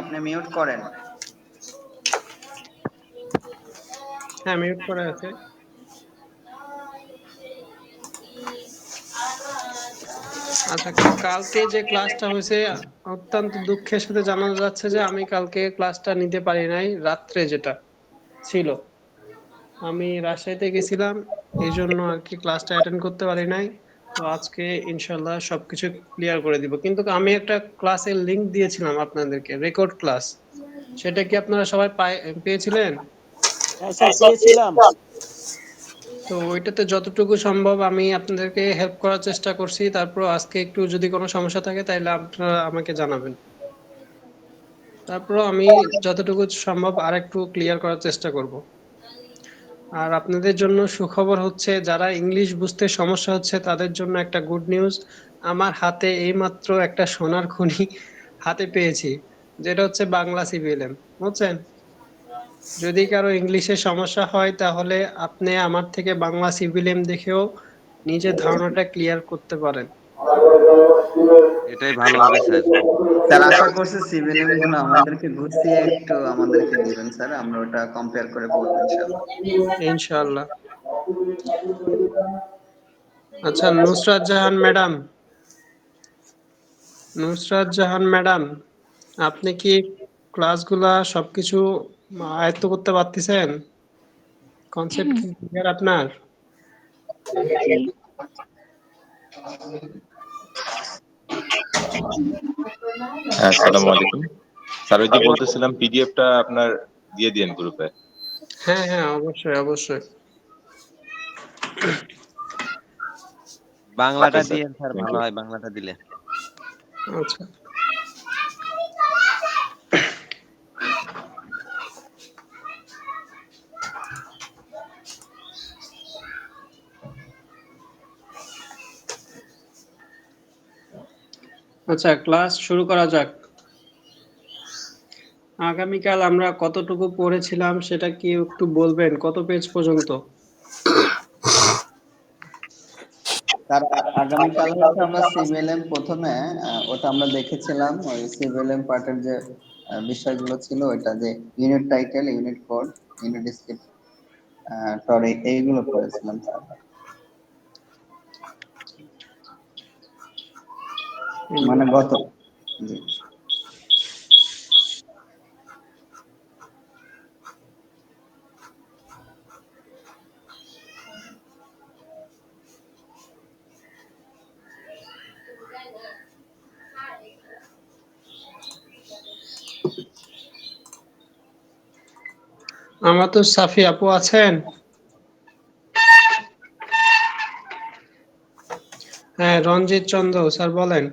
আপনি মিউট করেন। হ্যাঁ, মিউট করা আছে। আচ্ছা, কালকে যে ক্লাসটা হয়েছে, অত্যন্ত দুঃখের সাথে জানানো যাচ্ছে যে আমি কালকে ক্লাসটা নিতে পারি নাই, রাত্রে যেটা ছিল। আমি রাজশাহীতে গেছিলাম, এই জন্য আর কি ক্লাসটা অ্যাটেন্ড করতে পারি নাই। তো আজকে ইনশাল্লাহ সবকিছু ক্লিয়ার করে দিব। কিন্তু আমি একটা ক্লাসের লিংক দিয়েছিলাম আপনাদেরকে, রেকর্ড ক্লাস। সেটা কি আপনারা সবাই পেয়েছিলেন? হ্যাঁ স্যার, পেয়েছিলাম। তো ওইটাতে যতটুকু সম্ভব আমি আপনাদেরকে হেল্প করার চেষ্টা করছি। তারপর আজকে একটু যদি কোনো সমস্যা থাকে তাহলে আপনারা আমাকে জানাবেন। তারপর আমি যতটুকু সম্ভব আরেকটু ক্লিয়ার করার চেষ্টা করব। আর আপনাদের জন্য সুখবর হচ্ছে, যারা ইংলিশ বুঝতে সমস্যা হচ্ছে তাদের জন্য একটা গুড নিউজ। আমার হাতে এইমাত্র একটা সোনার খনি হাতে পেয়েছি, যেটা হচ্ছে বাংলা সিভিএলএম, বুঝছেন? যদি কারো ইংলিশে সমস্যা হয় তাহলে আপনি আমার থেকে বাংলা সিভিএলএম দেখেও নিজের ধারণাটা ক্লিয়ার করতে পারেন। এটাই ভালো হবে স্যার। স্যার আশা করছি সিভিলিয়ান গুলো আমাদেরকে গুছিয়ে একটু আমাদেরকে দিবেন স্যার, আমরা ওটা কম্পেয়ার করে পড়বো ইনশাআল্লাহ। ইনশাআল্লাহ। আচ্ছা, নুসরাত জাহান ম্যাডাম, নুসরাত জাহান ম্যাডাম, আপনি কি ক্লাসগুলা সবকিছু আয়ত্ত করতে পারতেছেন? কনসেপ্ট কি ক্লিয়ার আপনার? জি। হ্যাঁ, আসসালামু আলাইকুম স্যার। ওই যে বলতেছিলাম পিডিএফটা আপনার দিয়ে দিন গ্রুপে। হ্যাঁ হ্যাঁ, অবশ্যই অবশ্যই। বাংলাটা ওকে স্যার, দিয়েন স্যার, থ্যাংক ভালো ইউ। হয় বাংলাটা দিলে। আচ্ছা, আচ্ছা, ক্লাস শুরু করা যাক। আগামীকাল আমরা কতটুকু পড়েছিলাম সেটা কি একটু বলবেন, কত পেজ পর্যন্ত? তার আগামীকাল হচ্ছে আমরা সিভিএলএম প্রথমে ওটা আমরা দেখেছিলাম, ওই সিভিএলএম পার্টের যে বিষয়গুলো ছিল, ওইটা যে unit title, unit code, unit descriptor, এইগুলো পড়েছিলাম স্যার। মানে গত, জি। আমার তো সাফি আপু আছেন? হ্যাঁ, রঞ্জিত চন্দ্র স্যার বলেন।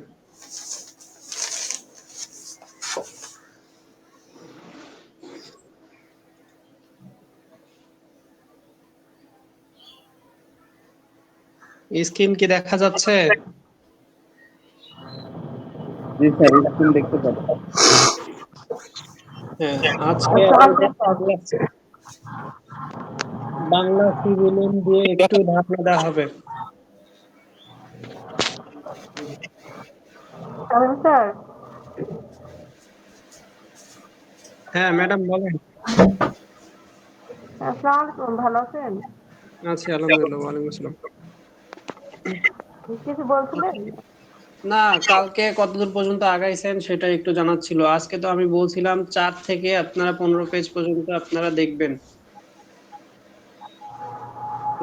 স্ক্রিন কি দেখা যাচ্ছে? জি স্যার, স্ক্রিন দেখতে পাচ্ছি। হ্যাঁ, আজকে আপনাদের বাংলা সিভিলিয়ান দিয়ে একটু ধারণা দেওয়া হবে। স্যার, হ্যাঁ ম্যাডাম বলেন। আসসালামু আলাইকুম, ভালো আছেন? আছি আলহামদুলিল্লাহ, ওয়ালাইকুম আসসালাম। কিছু বলছিলেন? না, কালকে কতদূর পর্যন্ত আগাইছেন সেটা একটু জানার ছিল। আজকে তো আমি বলছিলাম 4 থেকে আপনারা 15 পেজ পর্যন্ত আপনারা দেখবেন।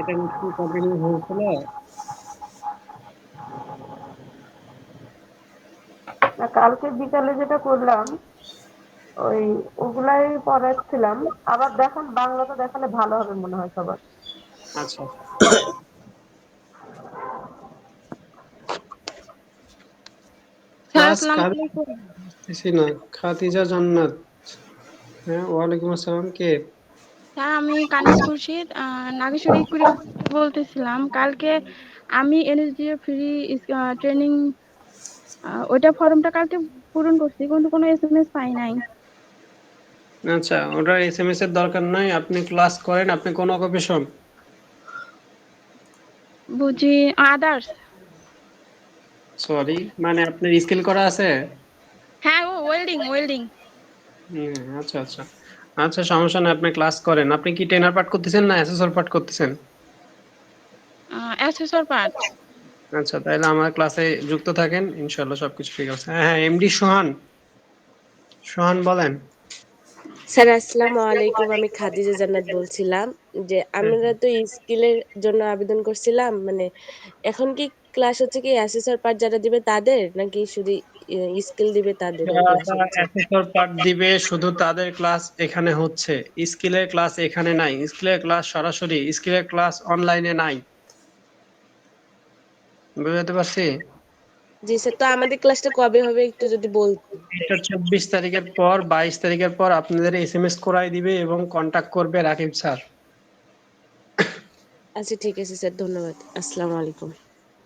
এটা কি কন্টিনিউ হয়েছিল? না, কালকে বিকালে যেটা করলাম ওই ওগুলাই পড়াচ্ছিলাম। আবার দেখান, বাংলাটা দেখালে ভালো হবে মনে হয় সবার। আচ্ছা, স্যার ক্লাস আসসালামু কার আলাইকুম। বুঝতেছি না। খাদিজা জান্নাত, হ্যাঁ ওয়ালাইকুম আসসালাম। কে? স্যার আমি কানিজ খুরশিদ, নাগেশ্বরী কুড়িগ্রাম থেকে বলতেছিলাম। কালকে আমি এনএসডিএ ফ্রি ট্রেনিং ওইটা ফর্মটা কালকে পূরণ করছি, কিন্তু কোনো এসএমএস পাই নাই। আচ্ছা, ওটা এসএমএস এর দরকার নাই, আপনি ক্লাস করেন। আপনি কোন অকুপেশন? বুঝি আদার্স। সরি, মানে আপনার স্কিল করা আছে? হ্যাঁ, ও ওয়েল্ডিং ওয়েল্ডিং। আচ্ছা আচ্ছা আচ্ছা, সমস্যা নাই, আপনি ক্লাস করেন। আপনি কি টেনার পাঠ করতেছেন না অ্যাসেসর পাঠ করতেছেন? Assessor part. আচ্ছা, তাহলে আমার ক্লাসে যুক্ত থাকেন, ইনশাল্লাহ সবকিছু ঠিক আছে। হ্যাঁ হ্যাঁ, এমডি সোহান, সোহান বলেন। স্যার আসসালামু আলাইকুম, আমি খাদিজা জান্নাত বলছিলাম যে হ্যাঁ, আমরা তো স্কিলের জন্য আবেদন করছিলাম, মানে এখন কি ক্লাস হচ্ছে কি অ্যাসেসর পার্ট যারা দিবে তাদের, নাকি শুধু স্কিল দিবে তাদেরও ক্লাস যারা হচ্ছে? অ্যাসেসর পাঠ দিবে শুধু তাদের ক্লাস এখানে হচ্ছে, স্কিলের ক্লাস এখানে নাই। স্কিলের ক্লাস সরাসরি, স্কিলের ক্লাস অনলাইনে নাই। বুঝতে পারছি। জি স্যার, তো আমাদের ক্লাসটা কবে হবে একটু যদি বলতেন। এটা 24 তারিখের পর, 22 তারিখের পর আপনাদের এসএমএস করাই দিবে এবং কন্টাক্ট করবে রাকিব স্যার। আচ্ছা ঠিক আছে স্যার, ধন্যবাদ, আসসালামু আলাইকুম।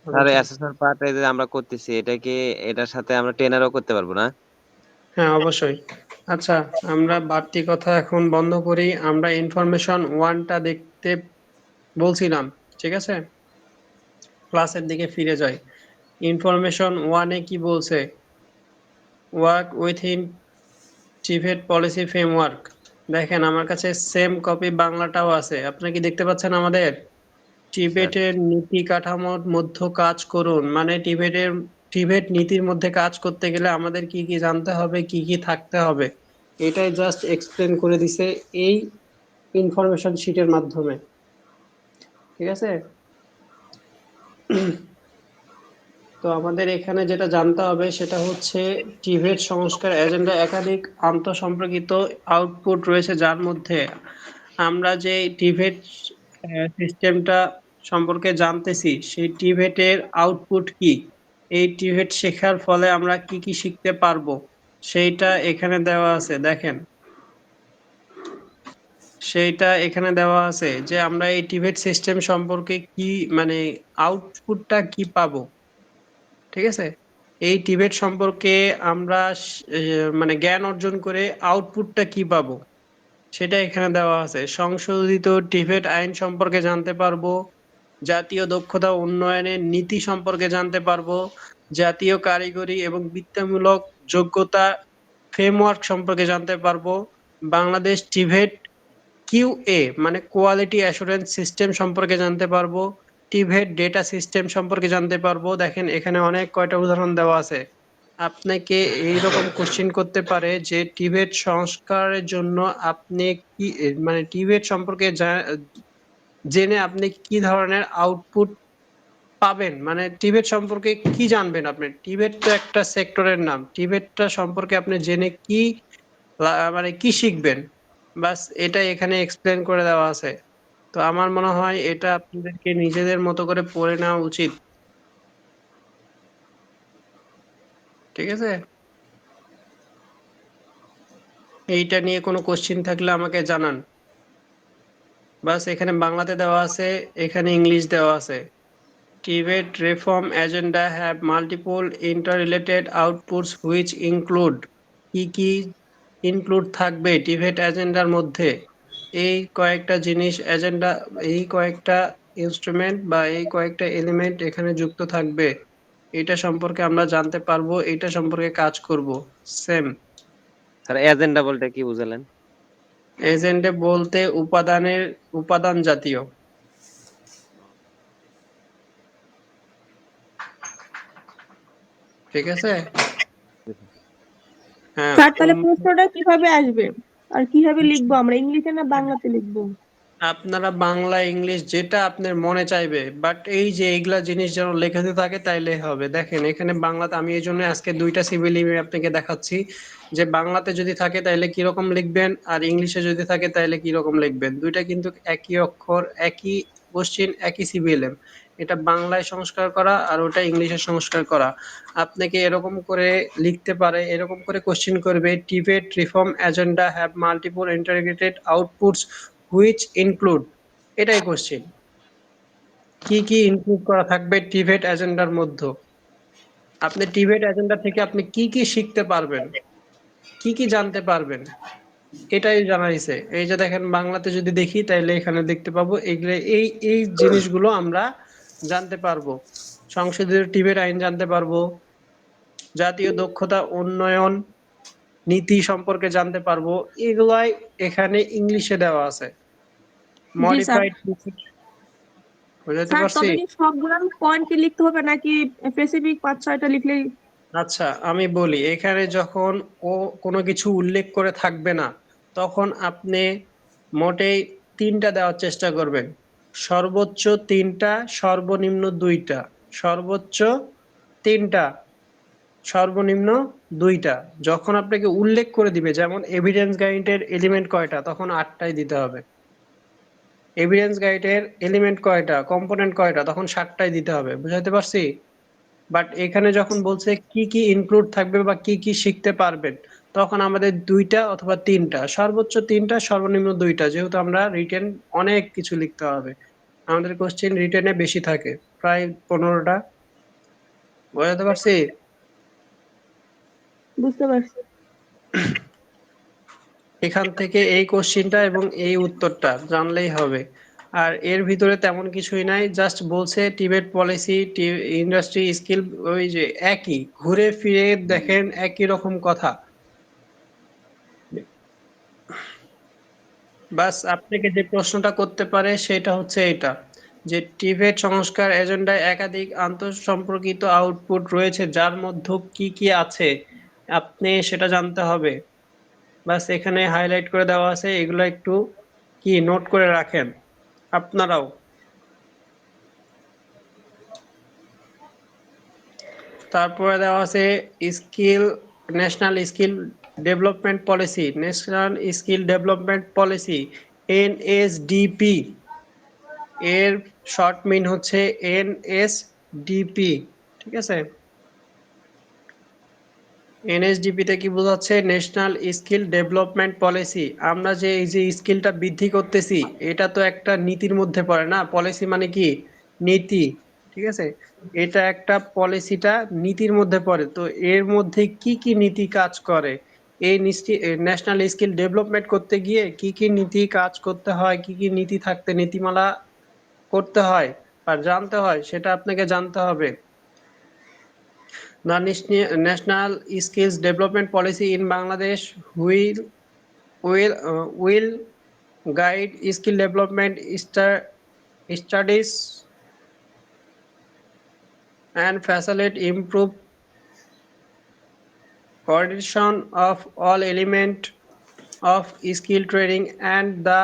স্যার অ্যাসেসর পার্ট যে আমরা করতেছি, এটা কি এটার সাথে আমরা ট্রেনারও করতে পারবো না? হ্যাঁ অবশ্যই। আচ্ছা, আমরা বাড়তি কথা এখন বন্ধ করি, আমরা ইনফরমেশন ওয়ানটা দেখতে বলছিলাম, ঠিক আছে? ক্লাসের দিকে ফিরে যাই। ইনফরমেশন ওয়ানে কি বলছে? Work within TVET policy framework. দেখেন আমার কাছে সেম কপি বাংলাটাও আছে, আপনি কি দেখতে পাচ্ছেন আমাদের? স্যার টিবেটের নীতি কাঠামোর মধ্যে কাজ করুন, মানে টিবেট নীতির মধ্যে কাজ করতে গেলে আমাদের কি কি জানতে হবে, কি কি থাকতে হবে, এটাই জাস্ট এক্সপ্লেন করে দিছে এই ইনফরমেশন শিটের মাধ্যমে, ঠিক আছে? তো আমাদের এখানে যেটা জানতে হবে সেটা হচ্ছে টিভেট সংস্কার এজেন্ডা, একাধিক আন্তঃসম্পর্কিত আউটপুট রয়েছে যার মধ্যে আমরা যে টিভেট সিস্টেমটা সম্পর্কে জানতেছি, সেই টিভেটের আউটপুট কি, এই টিভেট শেখার ফলে আমরা কি কি শিখতে পারবো, সেইটা এখানে দেওয়া আছে। দেখেন সেইটা এখানে দেওয়া আছে যে আমরা এই টিভেট সিস্টেম সম্পর্কে কি, মানে আউটপুটটা কি পাবো, ঠিক আছে? এই টিবেট সম্পর্কে আমরা মানে জ্ঞান অর্জন করে আউটপুটটা কি পাবো সেটা এখানে দেওয়া আছে। সংশোধিত টিবেট আইন সম্পর্কে জানতে পারবো, জাতীয় দক্ষতা উন্নয়নের নীতি সম্পর্কে জানতে পারবো, জাতীয় কারিগরি এবং বৃত্তিমূলক যোগ্যতা ফ্রেমওয়ার্ক সম্পর্কে জানতে পারবো, বাংলাদেশ টিভেট কিউএ মানে কোয়ালিটি অ্যাসুরেন্স সিস্টেম সম্পর্কে জানতে পারবো, টিভেট ডেটা সিস্টেম সম্পর্কে জানতে পারবো। দেখেন এখানে অনেক কয়টা উদাহরণ দেওয়া আছে। আপনাকে এইরকম কোশ্চিন করতে পারে যে টিভেট সংস্কারের জন্য আপনি কি, মানে টিভেট সম্পর্কে জেনে আপনি কি ধরনের আউটপুট পাবেন, মানে টিভেট সম্পর্কে কি জানবেন আপনি? টিভেট তো একটা সেক্টরের নাম, টিভেটটা সম্পর্কে আপনি জেনে কি মানে কি শিখবেন, বাস এটাই এখানে এক্সপ্লেন করে দেওয়া আছে। তো আমার মনে হয় এটা আপনাদেরকে নিজেদের মতো করে পড়ে নেওয়া উচিত, ঠিক আছে? এইটা নিয়ে কোনো কোশ্চিন থাকলে আমাকে জানান। বাস এখানে বাংলাতে দেওয়া আছে, এখানে ইংলিশ দেওয়া আছে। টিবেট reform agenda have multiple interrelated outputs which include, কি কি ইনক্লুড থাকবে টিবেট এজেন্ডার মধ্যে? এই কয়েকটা জিনিস এজেন্ডা, এই কয়েকটা ইনস্ট্রুমেন্ট বা এই কয়েকটা এলিমেন্ট এখানে যুক্ত থাকবে, এটা সম্পর্কে আমরা জানতে পারবো, এটা সম্পর্কে কাজ করব। সেম। স্যার এজেন্ডা বলতে কি বুঝালেন? এজেন্ডে বলতে উপাদানের, উপাদান জাতীয়, ঠিক আছে? হ্যাঁ স্যার তাহলে প্রশ্নটা কিভাবে আসবে আর কিভাবে লিখবো, আমরা ইংলিশে না বাংলাতে লিখবো? আপনারা বাংলা ইংলিশ যেটা আপনার মনে চাইবে, বাট এই যে এইগুলা জিনিস যেন লেখাতে থাকে তাইলে হবে। দেখেন এখানে বাংলাতে আমি এই জন্য আজকে দুইটা সিভিল ইমেল আপনাকে দেখাচ্ছি, যে বাংলাতে যদি থাকে তাইলে কিরকম লিখবেন আর ইংলিশে যদি থাকে তাইলে কিরকম লিখবেন। দুইটা কিন্তু একই অক্ষর, একই কোশ্চিন, একই সিভিএলএম। এটা বাংলায় সংস্কার করা আর ওটা ইংলিশে সংস্কার করা। আপনাকে এরকম করে লিখতে পারে, এরকম করে কোশ্চিন করবে, Tibet reform agenda have multiple integrated outputs which include, এটাই কোশ্চিন। কি কি ইনক্লুড করা থাকবে টিভেট এজেন্ডার মধ্যে, আপনি টিভেট এজেন্ডা থেকে আপনি কি কি শিখতে পারবেন, কি কি জানতে পারবেন, এটাই জানাইছে। এই যে দেখেন বাংলাতে যদি দেখি তাইলে এখানে দেখতে পাবো এগুলো, এই এই জিনিসগুলো আমরা জানতে পারবো। সংশোধিত টিভেট আইন জানতে পারবো, জাতীয় দক্ষতা উন্নয়ন নীতি সম্পর্কে জানতে পারবো, এগুলাই এখানে ইংলিশে দেওয়া আছে। জি স্যার। মডিফাইড, বুঝাতে স্যার পারছি? তবে কি সবগুলো পয়েন্ট কি লিখতে হবে নাকি স্পেসিফিক 5-6টা লিখলেই? আচ্ছা, আমি বলি, এখানে যখন ও কোনো কিছু উল্লেখ করে থাকবে না, তখন আপনি মোটেই 3টা দেওয়ার চেষ্টা করবেন। সর্বোচ্চ 3টা, সর্বনিম্ন 2টা। সর্বোচ্চ 3টা, সর্বনিম্ন 2টা। যখন আপনাকে উল্লেখ করে দিবে, যেমন এভিডেন্স গাইডের এলিমেন্ট কয়টা, তখন 8টাই দিতে হবে। এভিডেন্স গাইডের এলিমেন্ট কয়টা, কম্পোনেন্ট কয়টা, তখন 7টাই দিতে হবে। বুঝাতে পারছি? বাট এখানে যখন বলছে কি কি ইনক্লুড থাকবে বা কি কি শিখতে পারবেন, তখন আমাদের 2টা অথবা 3টা, সর্বোচ্চ 3টা, সর্বনিম্ন 2টা, যেহেতু আমরা রিটেন অনেক কিছু লিখতে হবে। আমাদের কোশ্চেন রিটেনে বেশি থাকে, প্রায় 15টা। বুঝাতে পারছি? বুঝতে পারছি। এখান থেকে এই কোশ্চেনটা এবং এই উত্তরটা জানলেই হবে। আর এর ভিতরে তেমন কিছুই নাই, জাস্ট বলছে টিবেট পলিসি, ইন্ডাস্ট্রি স্কিল, ওই যে একই, ঘুরে ফিরে দেখেন একই রকম কথা। বাস আপনাকে যে প্রশ্নটা করতে পারে সেটা হচ্ছে এটা, যে টিবেট সংস্কার এজেন্ডায় একাধিক আন্তঃসম্পর্কিত আউটপুট রয়েছে, যার মধ্যে কি কি আছে আপনি সেটা জানতে হবে। বাস এখানে হাইলাইট করে দেওয়া আছে, এগুলো একটু কি নোট করে রাখেন আপনারাও। তারপরে দেওয়া আছে skill, national skill development policy, national skill development policy, NSDP, এর শর্ট মিন হচ্ছে এনএসডিপি। ঠিক আছে, এনএসডিপি তে কি বোঝাচ্ছে, ন্যাশনাল স্কিল ডেভেলপমেন্ট পলিসি। আমরা যে এই যে স্কিলটা বৃদ্ধি করতেছি, এটা তো একটা নীতির মধ্যে পড়ে না? পলিসি মানে কি? নীতি। ঠিক আছে, এটা একটা, পলিসিটা নীতির মধ্যে পড়ে। তো এর মধ্যে কি কি নীতি কাজ করে, এই ন্যাশনাল স্কিল ডেভেলপমেন্ট করতে গিয়ে কি কি নীতি কাজ করতে হয়, কি কি নীতি থাকতে নীতিমালা করতে হয় আর জানতে হয়, সেটা আপনাকে জানতে হবে। The National Skills Development Policy in Bangladesh will guide skill development studies and facilitate improve coordination of all elements of skill training and the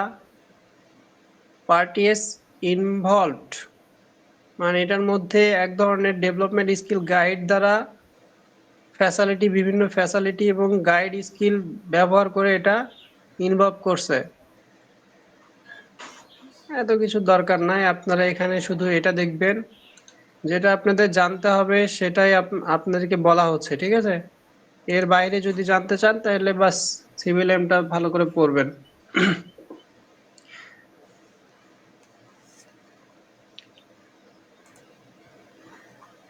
parties involved। মানে এটার মধ্যে এক ধরনের ডেভেলপমেন্ট স্কিল গাইড দ্বারা ফ্যাসিলিটি, বিভিন্ন ফ্যাসিলিটি এবং guide skill ব্যবহার করে এটা ইনভলভ করছে। এত কিছু দরকার নাই, আপনারা এখানে শুধু এটা দেখবেন, যেটা আপনাদের জানতে হবে সেটাই আপনাদেরকে বলা হচ্ছে। ঠিক আছে, এর বাইরে যদি জানতে চান তাহলে বাস সিভিল এমটা ভালো করে পড়বেন।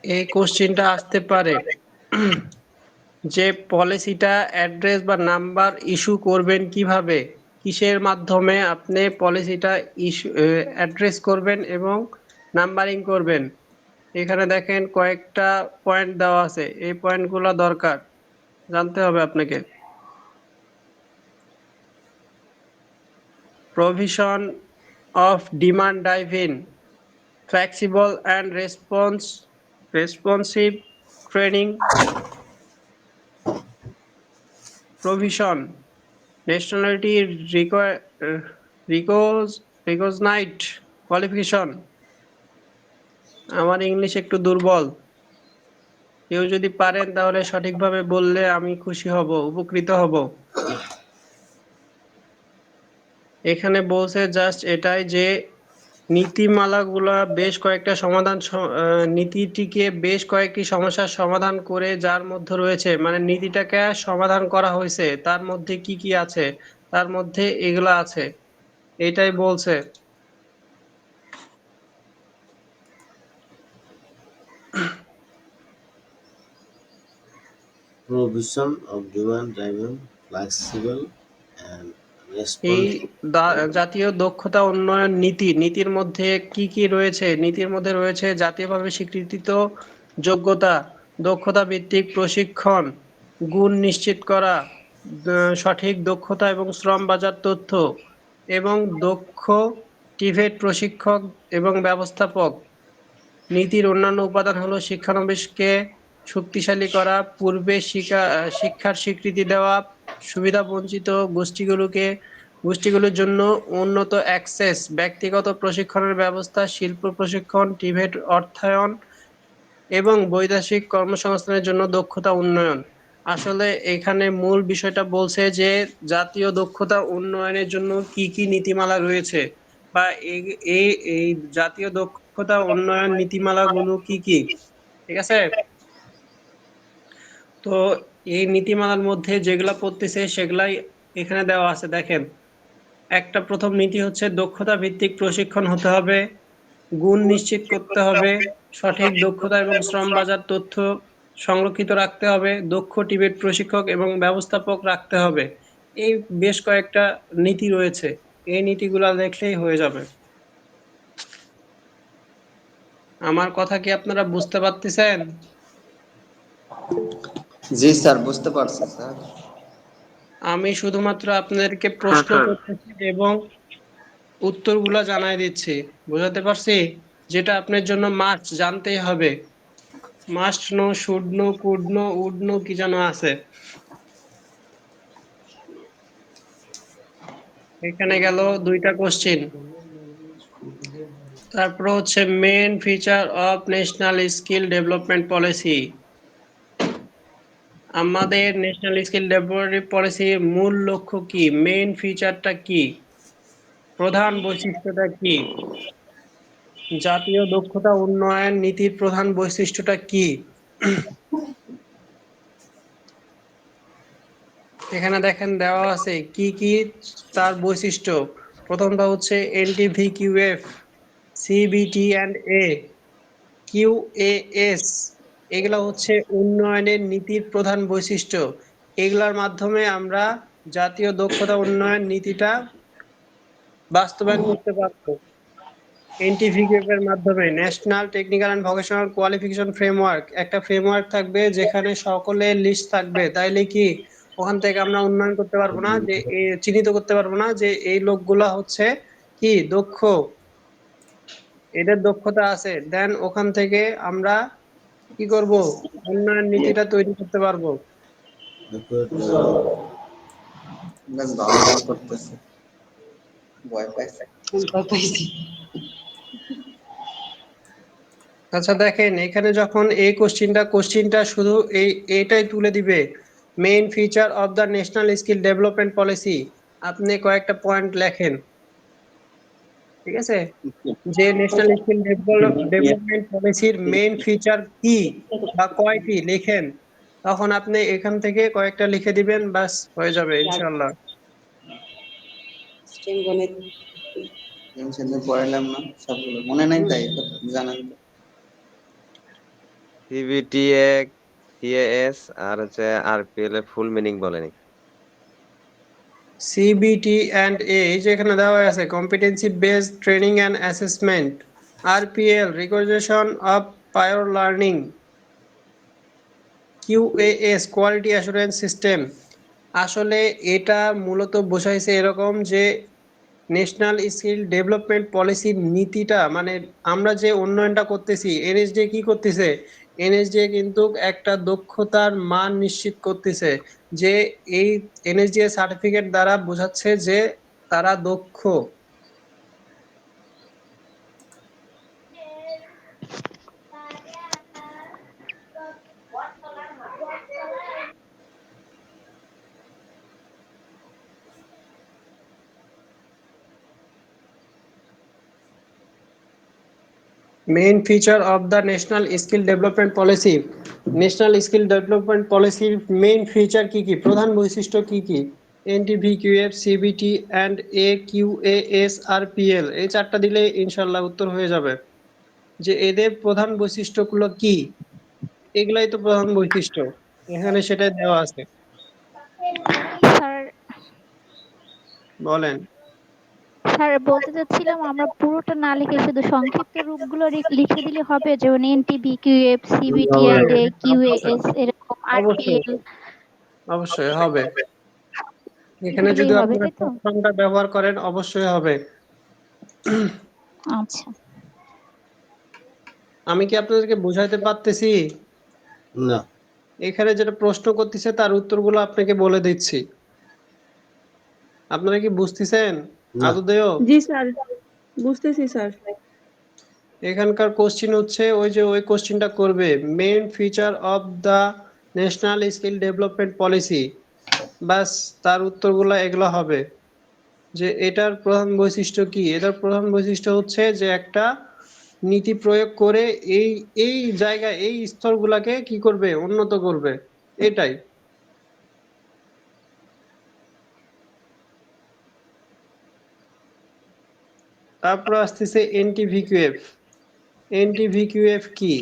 এই কোশ্চিনটা আসতে পারে যে পলিসিটা অ্যাড্রেস বা নাম্বার ইস্যু করবেন কিভাবে, কিসের মাধ্যমে আপনি পলিসিটা ইস্যু অ্যাড্রেস করবেন এবং নাম্বারিং করবেন। এখানে দেখেন কয়েকটা পয়েন্ট দেওয়া আছে, এই পয়েন্টগুলো দরকার, জানতে হবে আপনাকে। Provision of demand driving flexible and responsive training provision, nationality recognized qualification। আমার ইংলিশ একটু দুর্বল, কেউ যদি পারেন তাহলে সঠিকভাবে বললে আমি খুশি হব, উপকৃত হব। এখানে বলছে জাস্ট এটাই যে নীতিমালাগুলা বেশ কয়েকটা নীতিটিকে বেশ কয়েকটি সমস্যার সমাধান করে, যার মধ্যে রয়েছে, মানে নীতিটাকে সমাধান করা হয়েছে, তার মধ্যে কি কি আছে, তার মধ্যে এগুলা আছে, এটাই বলছে। Provision of demand driven, flexible and এই responsive জাতীয় দক্ষতা উন্নয়ন নীতি, নীতির মধ্যে কি কি রয়েছে, নীতির মধ্যে রয়েছে জাতীয়ভাবে স্বীকৃত যোগ্যতা, দক্ষতা ভিত্তিক প্রশিক্ষণ, গুণ নিশ্চিত করা, সঠিক দক্ষতা এবং শ্রম বাজার তথ্য এবং দক্ষ টিভেট প্রশিক্ষক এবং ব্যবস্থাপক। নীতির অন্যান্য উপাদান হলো শিক্ষানবিশকে শক্তিশালী করা, পূর্বে শিক্ষার স্বীকৃতি দেওয়া, সুবিধা বঞ্চিত গোষ্ঠীগুলোর জন্য উন্নত অ্যাক্সেস, ব্যক্তিগত প্রশিক্ষণের ব্যবস্থা, শিল্প প্রশিক্ষণ, টিভেট অর্থায়ন এবং বৈদেশিক কর্মসংস্থানের জন্য দক্ষতা উন্নয়ন। আসলে এখানে মূল বিষয়টা বলছে যে জাতীয় দক্ষতা উন্নয়নের জন্য কি কি নীতিমালা রয়েছে বা এই এই এই জাতীয় দক্ষতা উন্নয়ন নীতিমালাগুলো কি কি, ঠিক আছে? তো এই নীতিমালার মধ্যে যেগুলা পড়তেছে সেগুলাই এখানে দেওয়া আছে, দেখেন। একটা প্রথম নীতি হচ্ছে দক্ষতা ভিত্তিক প্রশিক্ষণ হতে হবে, গুণ নিশ্চিত করতে হবে, সঠিক দক্ষতা এবং শ্রম বাজার তথ্য সংরক্ষিত রাখতে হবে, দক্ষ টিবেট প্রশিক্ষক এবং ব্যবস্থাপক রাখতে হবে। এই বেশ কয়েকটা নীতি রয়েছে, এই নীতিগুলা দেখলেই হয়ে যাবে। আমার কথা কি আপনারা বুঝতে পারতেছেন? জি স্যার, বুঝতে পারছি স্যার। আমি শুধুমাত্র আপনাদেরকে প্রশ্ন করতেছি এবং উত্তরগুলা জানাই দিচ্ছি, বুঝাতে পারছি? যেটা আপনার জন্য মাস্ট জানতেই হবে। Must know, should know, could know, would know কি যেন আছে। এখানে গেল দুইটা কোশ্চিন। তারপর হচ্ছে main feature of national skill development policy. আমাদের ন্যাশনাল স্কিল ডেভেলপমেন্ট পলিসির মূল লক্ষ্য কি, মেইন ফিচারটা কি, প্রধান বৈশিষ্ট্যটা কি, জাতীয় দক্ষতা উন্নয়ন নীতির প্রধান বৈশিষ্ট্যটা কি। এখানে দেখেন দেওয়া আছে কি কি তার বৈশিষ্ট্য। প্রথমটা হচ্ছে এনটিভিকিউএফ, সিবিটি অ্যান্ড এ, কিউএএস, এগুলা হচ্ছে উন্নয়নের নীতির প্রধান বৈশিষ্ট্য। এগুলার মাধ্যমে আমরা জাতীয় দক্ষতা উন্নয়ন নীতিটা বাস্তবায়ন করতে পারবো। এনটিভিকেএফ এর মাধ্যমে national technical and vocational qualification framework, একটা ফ্রেমওয়ার্ক থাকবে যেখানে সকলের লিস্ট থাকবে, তাইলে কি ওখান থেকে আমরা উন্নয়ন করতে পারবো না, যে চিহ্নিত করতে পারবো না যে এই লোকগুলা হচ্ছে কি দক্ষ, এদের দক্ষতা আছে, দেন ওখান থেকে আমরা কি করব, উন্নয়ন নীতিটা তৈরি করতে পারবো। বেশ ভালো কাজ করতেছে, ভয় পাইছে। আচ্ছা দেখেন, এখানে যখন এই কোশ্চিনটা শুধু এইটাই তুলে দিবে, main feature of the national skill development policy, আপনি কয়েকটা পয়েন্ট লেখেন, ঠিক আছে? যে ন্যাশনাল স্কিল ডেভেলপমেন্ট পলিসির মেইন ফিচার কি বা কয়টি লেখেন, তখন আপনি এখান থেকে কয়েকটা লিখে দিবেন, বাস হয়ে যাবে ইনশাআল্লাহ। সেদিন পড়াইলাম না, সবগুলো মনে নাই, তাই জানেন তো। সিবিটিএ, সিএএস আর হচ্ছে আরপিএল এর ফুল মিনিং বলেনি। সিবিটি অ্যান্ড এ, এই যে এখানে দেওয়া আছে competency based training and assessment, RPL recognition of prior learning, QAS quality assurance system. আসলে এটা মূলত বোঝাইছে এরকম যে ন্যাশনাল স্কিল ডেভেলপমেন্ট পলিসির নীতিটা, মানে আমরা যে উন্নয়নটা করতেছি, এনএসডি কি করতেছে, এনএসডি কিন্তু একটা দক্ষতার মান নিশ্চিত করতেছে, যে এই এনএসডি সার্টিফিকেট দ্বারা বোঝাচ্ছে যে তারা দক্ষ। Main feature of the national skill development policy, national skill development পলিসির মেইন ফিচার কি কি, প্রধান বৈশিষ্ট্য কি কি, এনটিভিকিউএফ, সিবিটি অ্যান্ড এ, কিউএএস, আরপিএল, এই চারটা দিলে ইনশাল্লাহ উত্তর হয়ে যাবে যে এদের প্রধান বৈশিষ্ট্যগুলো কি। এগুলাই তো প্রধান বৈশিষ্ট্য, এখানে সেটাই দেওয়া আছে। স্যার, বলেন। স্যার বলতে চাচ্ছিলাম আমরা পুরোটা না লিখে শুধু সংক্ষিপ্ত রূপগুলো লিখে দিলে হবে, যেমন এনটিভি, কিউএফ, সিবিটি হবে, অ্যান্ড এ, অবশ্যই কিউএএস, এরকম অবশ্যই আরপিএল। অবশ্যই হবে। এখানে দিলেই যদি হবে আপনারা তাই তো? শর্ট ফর্মটা ব্যবহার করেন অবশ্যই হবে। আচ্ছা। আমি কি আপনাদেরকে বুঝাইতে পারতেছি? না। এখানে যেটা প্রশ্ন করতেছে তার উত্তরগুলো আপনাকে বলে দিচ্ছি। আপনারা কি বুঝতেছেন না। আদৌও? জি স্যার, বুঝতেছি স্যার। এখানকার কোশ্চিন হচ্ছে ওই যে ওই কোশ্চিনটা করবে, main feature of the national skill development policy, বাস তার উত্তরগুলো এগুলো হবে। যে এটার প্রধান বৈশিষ্ট্য কি? এটার প্রধান বৈশিষ্ট্য হচ্ছে যে একটা নীতি প্রয়োগ করে এই এই জায়গায় এই স্তরগুলাকে কি করবে, উন্নত করবে, এটাই। তারপর আসতেছে এনটিভিকিউএফ। এনটিভিকিউএফ কি?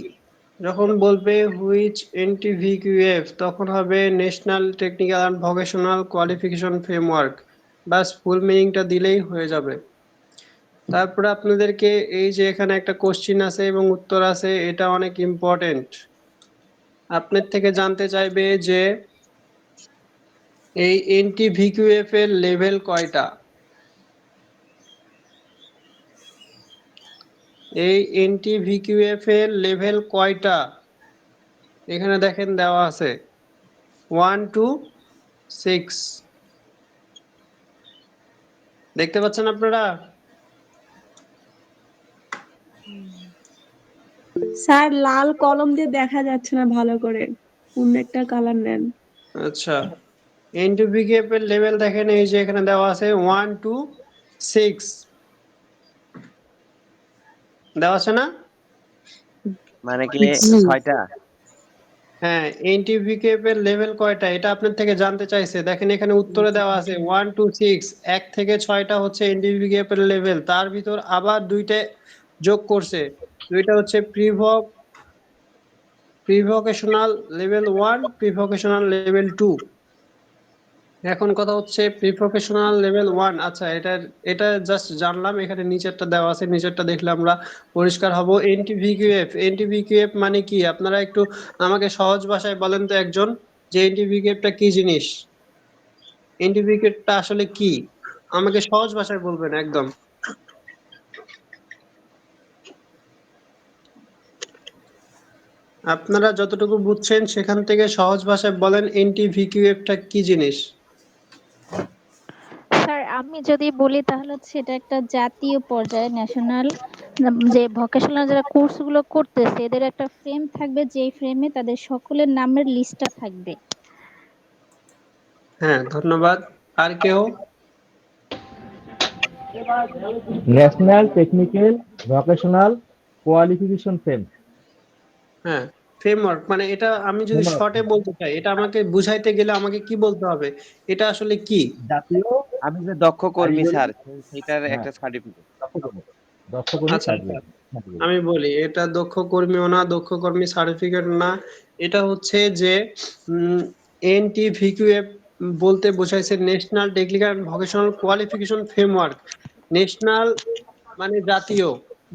যখন বলবে হুইচ এনটিভিকিউএফ, তখন হবে national technical and vocational qualification framework, বাস ফুল মিনিংটা দিলেই হয়ে যাবে। তারপরে আপনাদেরকে এই যে এখানে একটা কোশ্চিন আছে এবং উত্তর আছে, এটা অনেক ইম্পর্টেন্ট। আপনার থেকে জানতে চাইবে যে এই এনটিভিকিউএফ এর লেভেল কয়টা। এই এনটিভিকিউএফ এর লেভেল কয়টা এখানে দেখেন দেওয়া আছে 1 to 6, দেখতে পাচ্ছেন আপনারা? স্যার লাল কলম দিয়ে দেখা যাচ্ছে না ভালো করে, অন্য একটা কালার নেন। আচ্ছা, এনটিভিকিউএফ এর লেভেল দেখেন, এই যে এখানে দেওয়া আছে 1 to 6 দেওয়া আছে না? মানে কি জি। 6টা? হ্যাঁ, এনটিভিকেএফ এর লেভেল কয়টা এটা আপনার থেকে জানতে চাইছে। দেখেন এখানে উত্তরে দেওয়া আছে 1 to 6, 1 থেকে 6টা হচ্ছে এনটিভিকেএফ এর লেভেল। তার ভিতর আবার দুইটা যোগ করছে, দুইটা হচ্ছে প্রিভোকেশনাল লেভেল 1, প্রিভোকেশনাল লেভেল 2। এখন কথা হচ্ছে প্রিপ্রফেশনাল লেভেল 1। আচ্ছা, এটা জাস্ট জানলাম, এখানে নিচেরটা দেওয়া আছে, নিচেরটা দেখলে আমরা পরিষ্কার হব। এনটিভিকিউএফ, এনটিভিকিউএফ মানে কি আপনারা একটু আমাকে সহজ ভাষায় বলেন তো একজন, যে এনটিভিকিউএফটা কি জিনিস, এনটিভিকিউএফটা আসলে কি, আমাকে সহজ ভাষায় বলবেন একদম। আপনারা যতটুকু বুঝছেন সেখান থেকে সহজ ভাষায় বলেন এনটিভিকিউএফটা কি জিনিস। স্যার আমি যদি বলি তাহলে হচ্ছে এটা একটা জাতীয় পর্যায়ে ন্যাশনাল যে ভোকেশনাল যারা কোর্সগুলো করতেছে এদের একটা ফ্রেম থাকবে, যেই ফ্রেমে তাদের সকলের নামের লিস্টটা থাকবে। হ্যাঁ, ধন্যবাদ। আর কেউ? National technical vocational qualification frame. হ্যাঁ, ফ্রেমওয়ার্ক মানে এটা আমি যদি শর্টে বলতে চাই, এটা আমাকে বুঝাইতে গেলে আমাকে কি বলতে হবে, এটা আসলে কি? জাতীয় আমি যে দক্ষ কর্মী কারিগরি, স্যার, সেটার হ্যাঁ, একটা সার্টিফিকেট। দক্ষ কর্মী আচ্ছা আচ্ছা, সার্টিফিকেট। আমি বলি, এটা দক্ষ কর্মীও না, দক্ষ কর্মী সার্টিফিকেট না। এটা হচ্ছে যে এনটিভিকিউএফ বলতে বোঝাইছে national technical and vocational qualification framework. National মানে জাতীয়,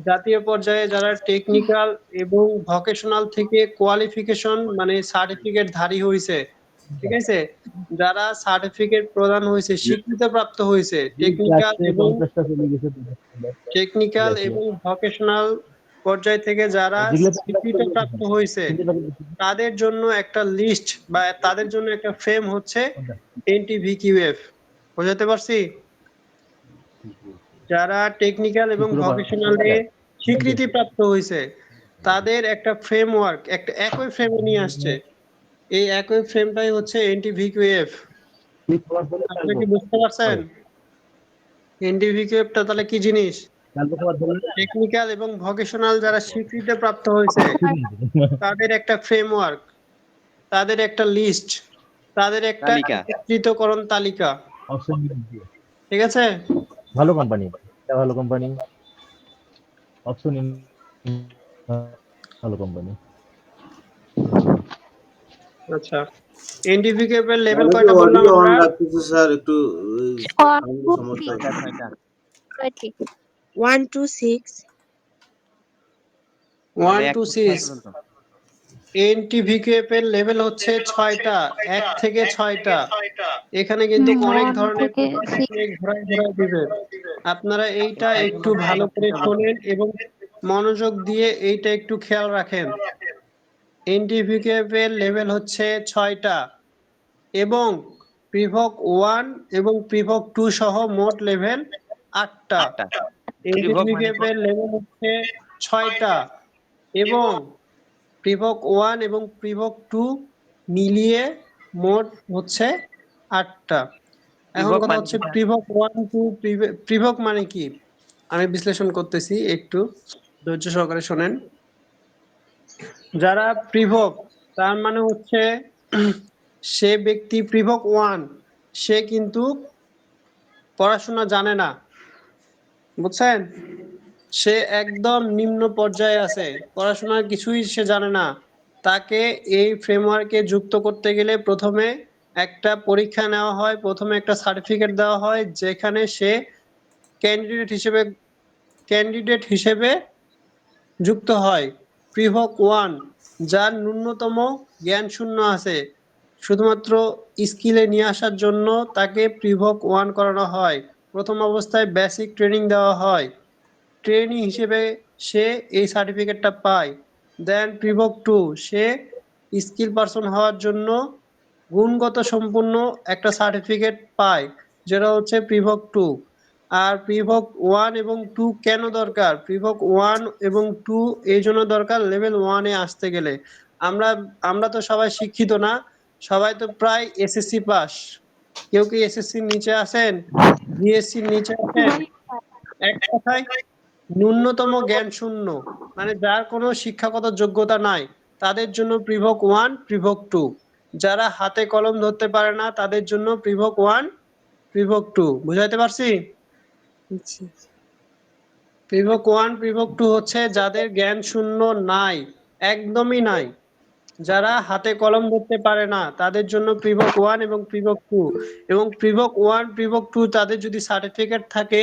জাতীয় পর্যায়ে যারা টেকনিক্যাল এবং ভোকেশনাল থেকে কোয়ালিফিকেশন মানে সার্টিফিকেট ধারী হয়েছে, ঠিক আছে, যারা সার্টিফিকেট প্রদান হয়েছে, স্বীকৃতিপ্রাপ্ত হয়েছে টেকনিক্যাল এবং ভোকেশনাল পর্যায় থেকে যারা স্বীকৃতিপ্রাপ্ত হয়েছে, তাদের জন্য একটা লিস্ট বা তাদের জন্য একটা ফ্রেম হচ্ছে এনটিভিকিউএফ। বোঝাতে পারছি? যারা টেকনিক্যাল এবং ভোকেশনালে স্বীকৃতিপ্রাপ্ত হয়েছে তাদের একটা ফ্রেমওয়ার্ক, একটা একই ফ্রেমে নিয়ে আসছে, এই একই ফ্রেমটাই হচ্ছে এনটিভিকিউএফ। আপনি কি বুঝতে পারছেন এনটিভিকিউএফটা তাহলে কি জিনিস? টেকনিক্যাল এবং ভোকেশনাল যারা স্বীকৃতিপ্রাপ্ত হয়েছে তাদের একটা ফ্রেমওয়ার্ক, তাদের একটা লিস্ট, তাদের একটা তালিকা। একত্রিতকরণ তালিকা, ঠিক আছে? ভালো কোম্পানি, ভালো কোম্পানি, অপশন ভালো কোম্পানি। আচ্ছা, এনটিভিকিউএফ এর লেভেল অনেকে কয়টা বললাম অডিও অন আমরা? রাখতেছে স্যার, একটু ওই সমস্যা হচ্ছে। 6টা। 1 to 6, 1 মানে 1 to থেকে 6 6, পর্যন্ত। এনটিভিকিউএফ এর লেভেল হচ্ছে 6টা, 1 থেকে 6টা। এখানে কিন্তু অনেক 1 ধরনের থেকে ঘোরায় ঘোরায় দিবে। আপনারা এইটা একটু ভালো করে শোনেন এবং মনোযোগ দিয়ে এইটা একটু খেয়াল রাখেন। এনটিভিকিউএফ এর লেভেল হচ্ছে 6টা এবং প্রিভক 1 এবং প্রিভক 2 সহ মোট লেভেল 8টা। 8টা। প্রিভক মানে এনটিভিকিউএফ এর লেভেল হচ্ছে 6টা এবং প্রিভক 1 এবং প্রিভক 2 মিলিয়ে মোট হচ্ছে 8টা। এখন প্রিভক কথা মানে হচ্ছে কি স্যার? প্রিভক 1 2 প্রিভক মানে কি? আমি বিশ্লেষণ করতেছি, একটু ধৈর্য সহকারে শোনেন। যারা প্রিভক, তার মানে হচ্ছে সে ব্যক্তি প্রিভক 1, সে কিন্তু পড়াশোনা জানে না, বুঝছেন? সে একদম নিম্ন পর্যায়ে আছে, পড়াশোনার কিছুই সে জানে না। তাকে এই ফ্রেমওয়ার্কে যুক্ত করতে গেলে প্রথমে একটা পরীক্ষা নেওয়া হয়, প্রথমে একটা সার্টিফিকেট দেওয়া হয়, যেখানে সে ক্যান্ডিডেট হিসেবে যুক্ত হয়। প্রিভক 1, যার ন্যূনতম জ্ঞান শূন্য আছে, শুধুমাত্র স্কিলে নিয়ে আসার জন্য তাকে প্রিভক 1 করানো হয়। প্রথম অবস্থায় বেসিক ট্রেনিং দেওয়া হয়, ট্রেনি হিসেবে সে এই সার্টিফিকেটটা পায়। দেন প্রিভক 2, সে স্কিল পারসন হওয়ার জন্য গুণগত সম্পূর্ণ একটা সার্টিফিকেট পায়, যেটা হচ্ছে প্রিভক 2। আর প্রিভক 1 এবং 2 কেন দরকার? প্রিভক 1 এবং 2 এই জন্য দরকার, লেভেল 1 এ আসতে গেলে আমরা আমরা তো সবাই শিক্ষিত না, সবাই তো প্রায় এসএসসি পাস। কেউ কি এসএসসির নিচে আছেন? বিএসসির নিচে আছেন? এক কথায় ন্যূনতম জ্ঞান শূন্য, মানে যার কোনো শিক্ষাগত যোগ্যতা নাই, তাদের জন্য প্রিভক 1 প্রিভক 2। যারা হাতে কলম ধরতে পারে না, তাদের জন্য প্রিভক 1 প্রিভক 2। বুঝাইতে পারছি? জি। প্রিভক 1 প্রিভক 2 হচ্ছে যাদের জ্ঞান শূন্য নাই, একদমই নাই, যারা হাতে কলম ধরতে পারে না, তাদের জন্য প্রিভক 1 এবং প্রিভক 2। এবং প্রিভক 1 প্রিভক 2 তাদের যদি সার্টিফিকেট থাকে,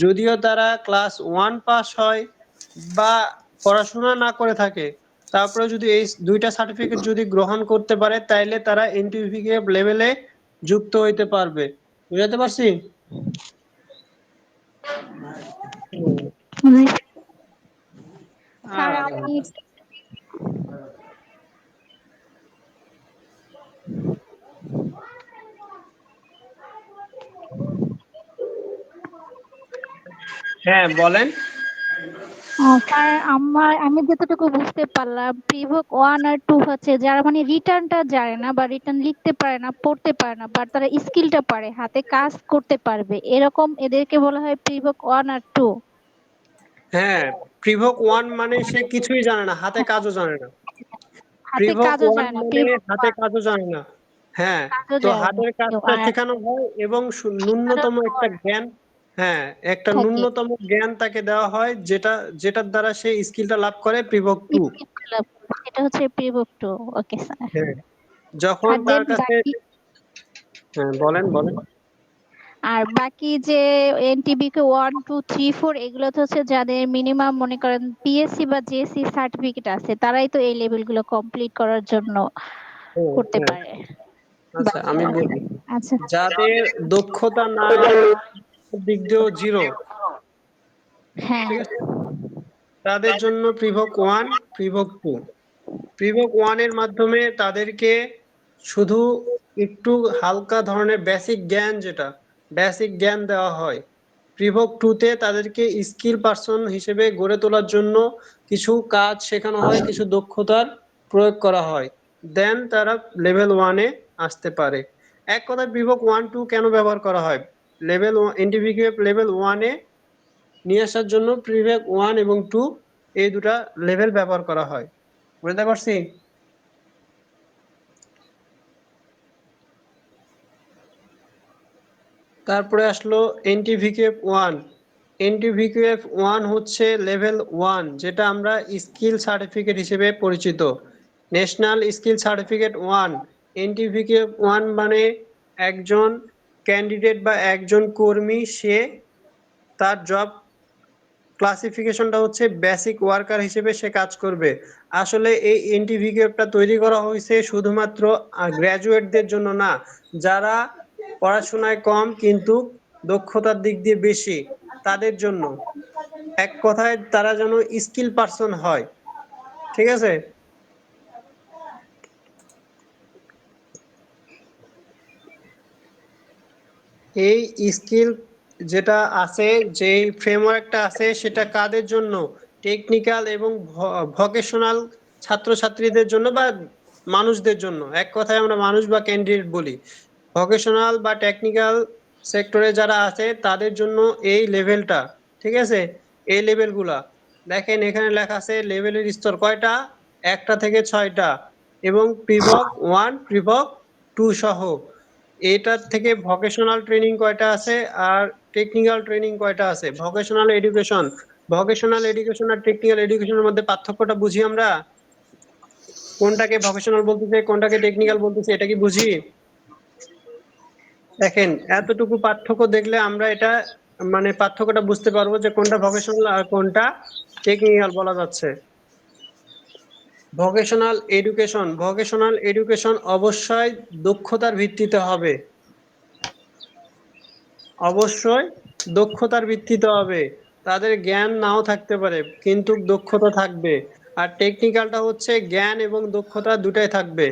যদিও তারা ক্লাস 1 পাস হয় বা পড়াশোনা না করে থাকে, তারপরে যদি এই দুইটা সার্টিফিকেট যদি গ্রহণ করতে পারে, তাইলে তারা এনটিভিকে লেভেলে যুক্ত হইতে পারবে। বুঝাতে পারছি? স্যার আর আমি হ্যাঁ বলেন। স্যার আমি যতটুকু বুঝতে পারলাম প্রিভক 1 আর 2 হচ্ছে যারা মানে রিটার্নটা জানে না বা রিটার্ন লিখতে পারে না পড়তে পারে না, বাট তারা স্কিলটা পারে, হাতে কাজ করতে পারবে, এরকম এদেরকে বলা হয় প্রিভক 1 আর 2। হ্যাঁ, প্রিভক 1 মানে সে কিছুই জানে না, হাতে কাজও জানে না। হাতে প্রিভক কাজও 1 জানে না, মানে প্রিভক হাতে কাজও জানে না। হ্যাঁ, কাজও তো জানে না হাতের কেউ, কাজটা আর শেখানো হয় এবং শেখানোর ন্যূনতম একটা পর জ্ঞান, হ্যাঁ, একটা থাকে ন্যূনতম জ্ঞান তাকে দেওয়া হয়, যেটার দ্বারা সে স্কিলটা লাভ করে প্রিভক 2। স্কিল ডেভেলপ, এটা হচ্ছে প্রিভক 2। Okay sir. হ্যাঁ, যখন আর তার দেন কাছে, বাকি, হ্যাঁ বলেন বলেন। আর বাকি যে এনটিবিকে 1 2 3 4 এগুলো তো হচ্ছে যাদের মিনিমাম মনে করেন পিএসসি বা জেএসসি সার্টিফিকেট আছে, তারাই তো এই লেভেলগুলো কমপ্লিট করার জন্য হ্যাঁ করতে হ্যাঁ, পারে আচ্ছা আমি বাকিরা। বলি, আচ্ছা। যাদের দক্ষতা নাই, দিক দিয়েও জিরো, হ্যাঁ। ঠিক আছে, তাদের জন্য প্রিভক 1 প্রিভক 2। প্রিভক 1 এর মাধ্যমে তাদেরকে শুধু একটু হালকা ধরনের বেসিক জ্ঞান, যেটা বেসিক জ্ঞান দেওয়া হয়। প্রিভক 2 তে তাদেরকে স্কিল পারসন হিসেবে গড়ে তোলার জন্য কিছু কাজ শেখানো হয়, কিছু দক্ষতার প্রয়োগ করা হয়, দেন তারা লেভেল 1 এ আসতে পারে। এক কথায় প্রিভক 1 2 কেন ব্যবহার করা হয়? লেভেল এনটিভিকে লেভেল 1 এ নিয়ে আসার জন্য প্রিভক 1 এবং 2 এই দুটা লেভেল ব্যবহার করা হয়। বুঝতে পারছি? তারপরে আসলো এনটিভিকেএফ 1। এনটিভিকেএফ 1 হচ্ছে লেভেল 1, যেটা আমরা স্কিল সার্টিফিকেট হিসেবে পরিচিত, ন্যাশনাল স্কিল সার্টিফিকেট 1। এনটিভিকেএফ 1 মানে একজন ক্যান্ডিডেট বা একজন কর্মী, সে তার জব ক্লাসিফিকেশনটা হচ্ছে বেসিক ওয়ার্কার হিসেবে সে কাজ করবে। আসলে এই এনটিভিকেএফটা তৈরি করা হয়েছে শুধুমাত্র গ্র্যাজুয়েটদের জন্য না, যারা পড়াশোনায় কম কিন্তু দক্ষতার দিক দিয়ে বেশি তাদের জন্য। এক কথায় তারা যেন স্কিল পারসন হয়, ঠিক আছে? এই স্কিল যেটা আছে, যে ফ্রেমওয়ার্কটা আছে, সেটা কাদের জন্য? টেকনিক্যাল এবং ভোকেশনাল ছাত্রছাত্রীদের জন্য বা মানুষদের জন্য। এক কথায় আমরা মানুষ বা ক্যান্ডিডেট বলি। ভোকেশনাল বা টেকনিক্যাল সেক্টরে যারা আছে তাদের জন্য এই লেভেলটা, ঠিক আছে? এই লেভেলগুলা দেখেন, এখানে লেখা আছে লেভেলের স্তর কয়টা, 1টা থেকে 6টা, এবং প্রিভক 1 প্রিভক 2 সহ। এটার থেকে ভোকেশনাল ট্রেনিং কয়টা আছে আর টেকনিক্যাল ট্রেনিং কয়টা আছে? ভোকেশনাল এডুকেশন আর টেকনিক্যাল এডুকেশনের মধ্যে পার্থক্যটা বুঝি আমরা? কোনটাকে ভোকেশনাল বলতেছে, কোনটাকে টেকনিক্যাল বলতেছে, এটা কি বুঝি? দেখেন, এতটুকু পার্থক্য দেখলে আমরা এটা মানে পার্থক্যটা বুঝতে পারবো যে কোনটা ভোকেশনাল আর কোনটা টেকনিক্যাল বলা যাচ্ছে। ভোকেশনাল এডুকেশন অবশ্যই দক্ষতার ভিত্তিতে হবে, অবশ্যই দক্ষতার ভিত্তিতে হবে। তাদের জ্ঞান নাও থাকতে পারে কিন্তু দক্ষতা থাকবে। আর টেকনিক্যালটা হচ্ছে জ্ঞান এবং দক্ষতা দুটাই থাকবে,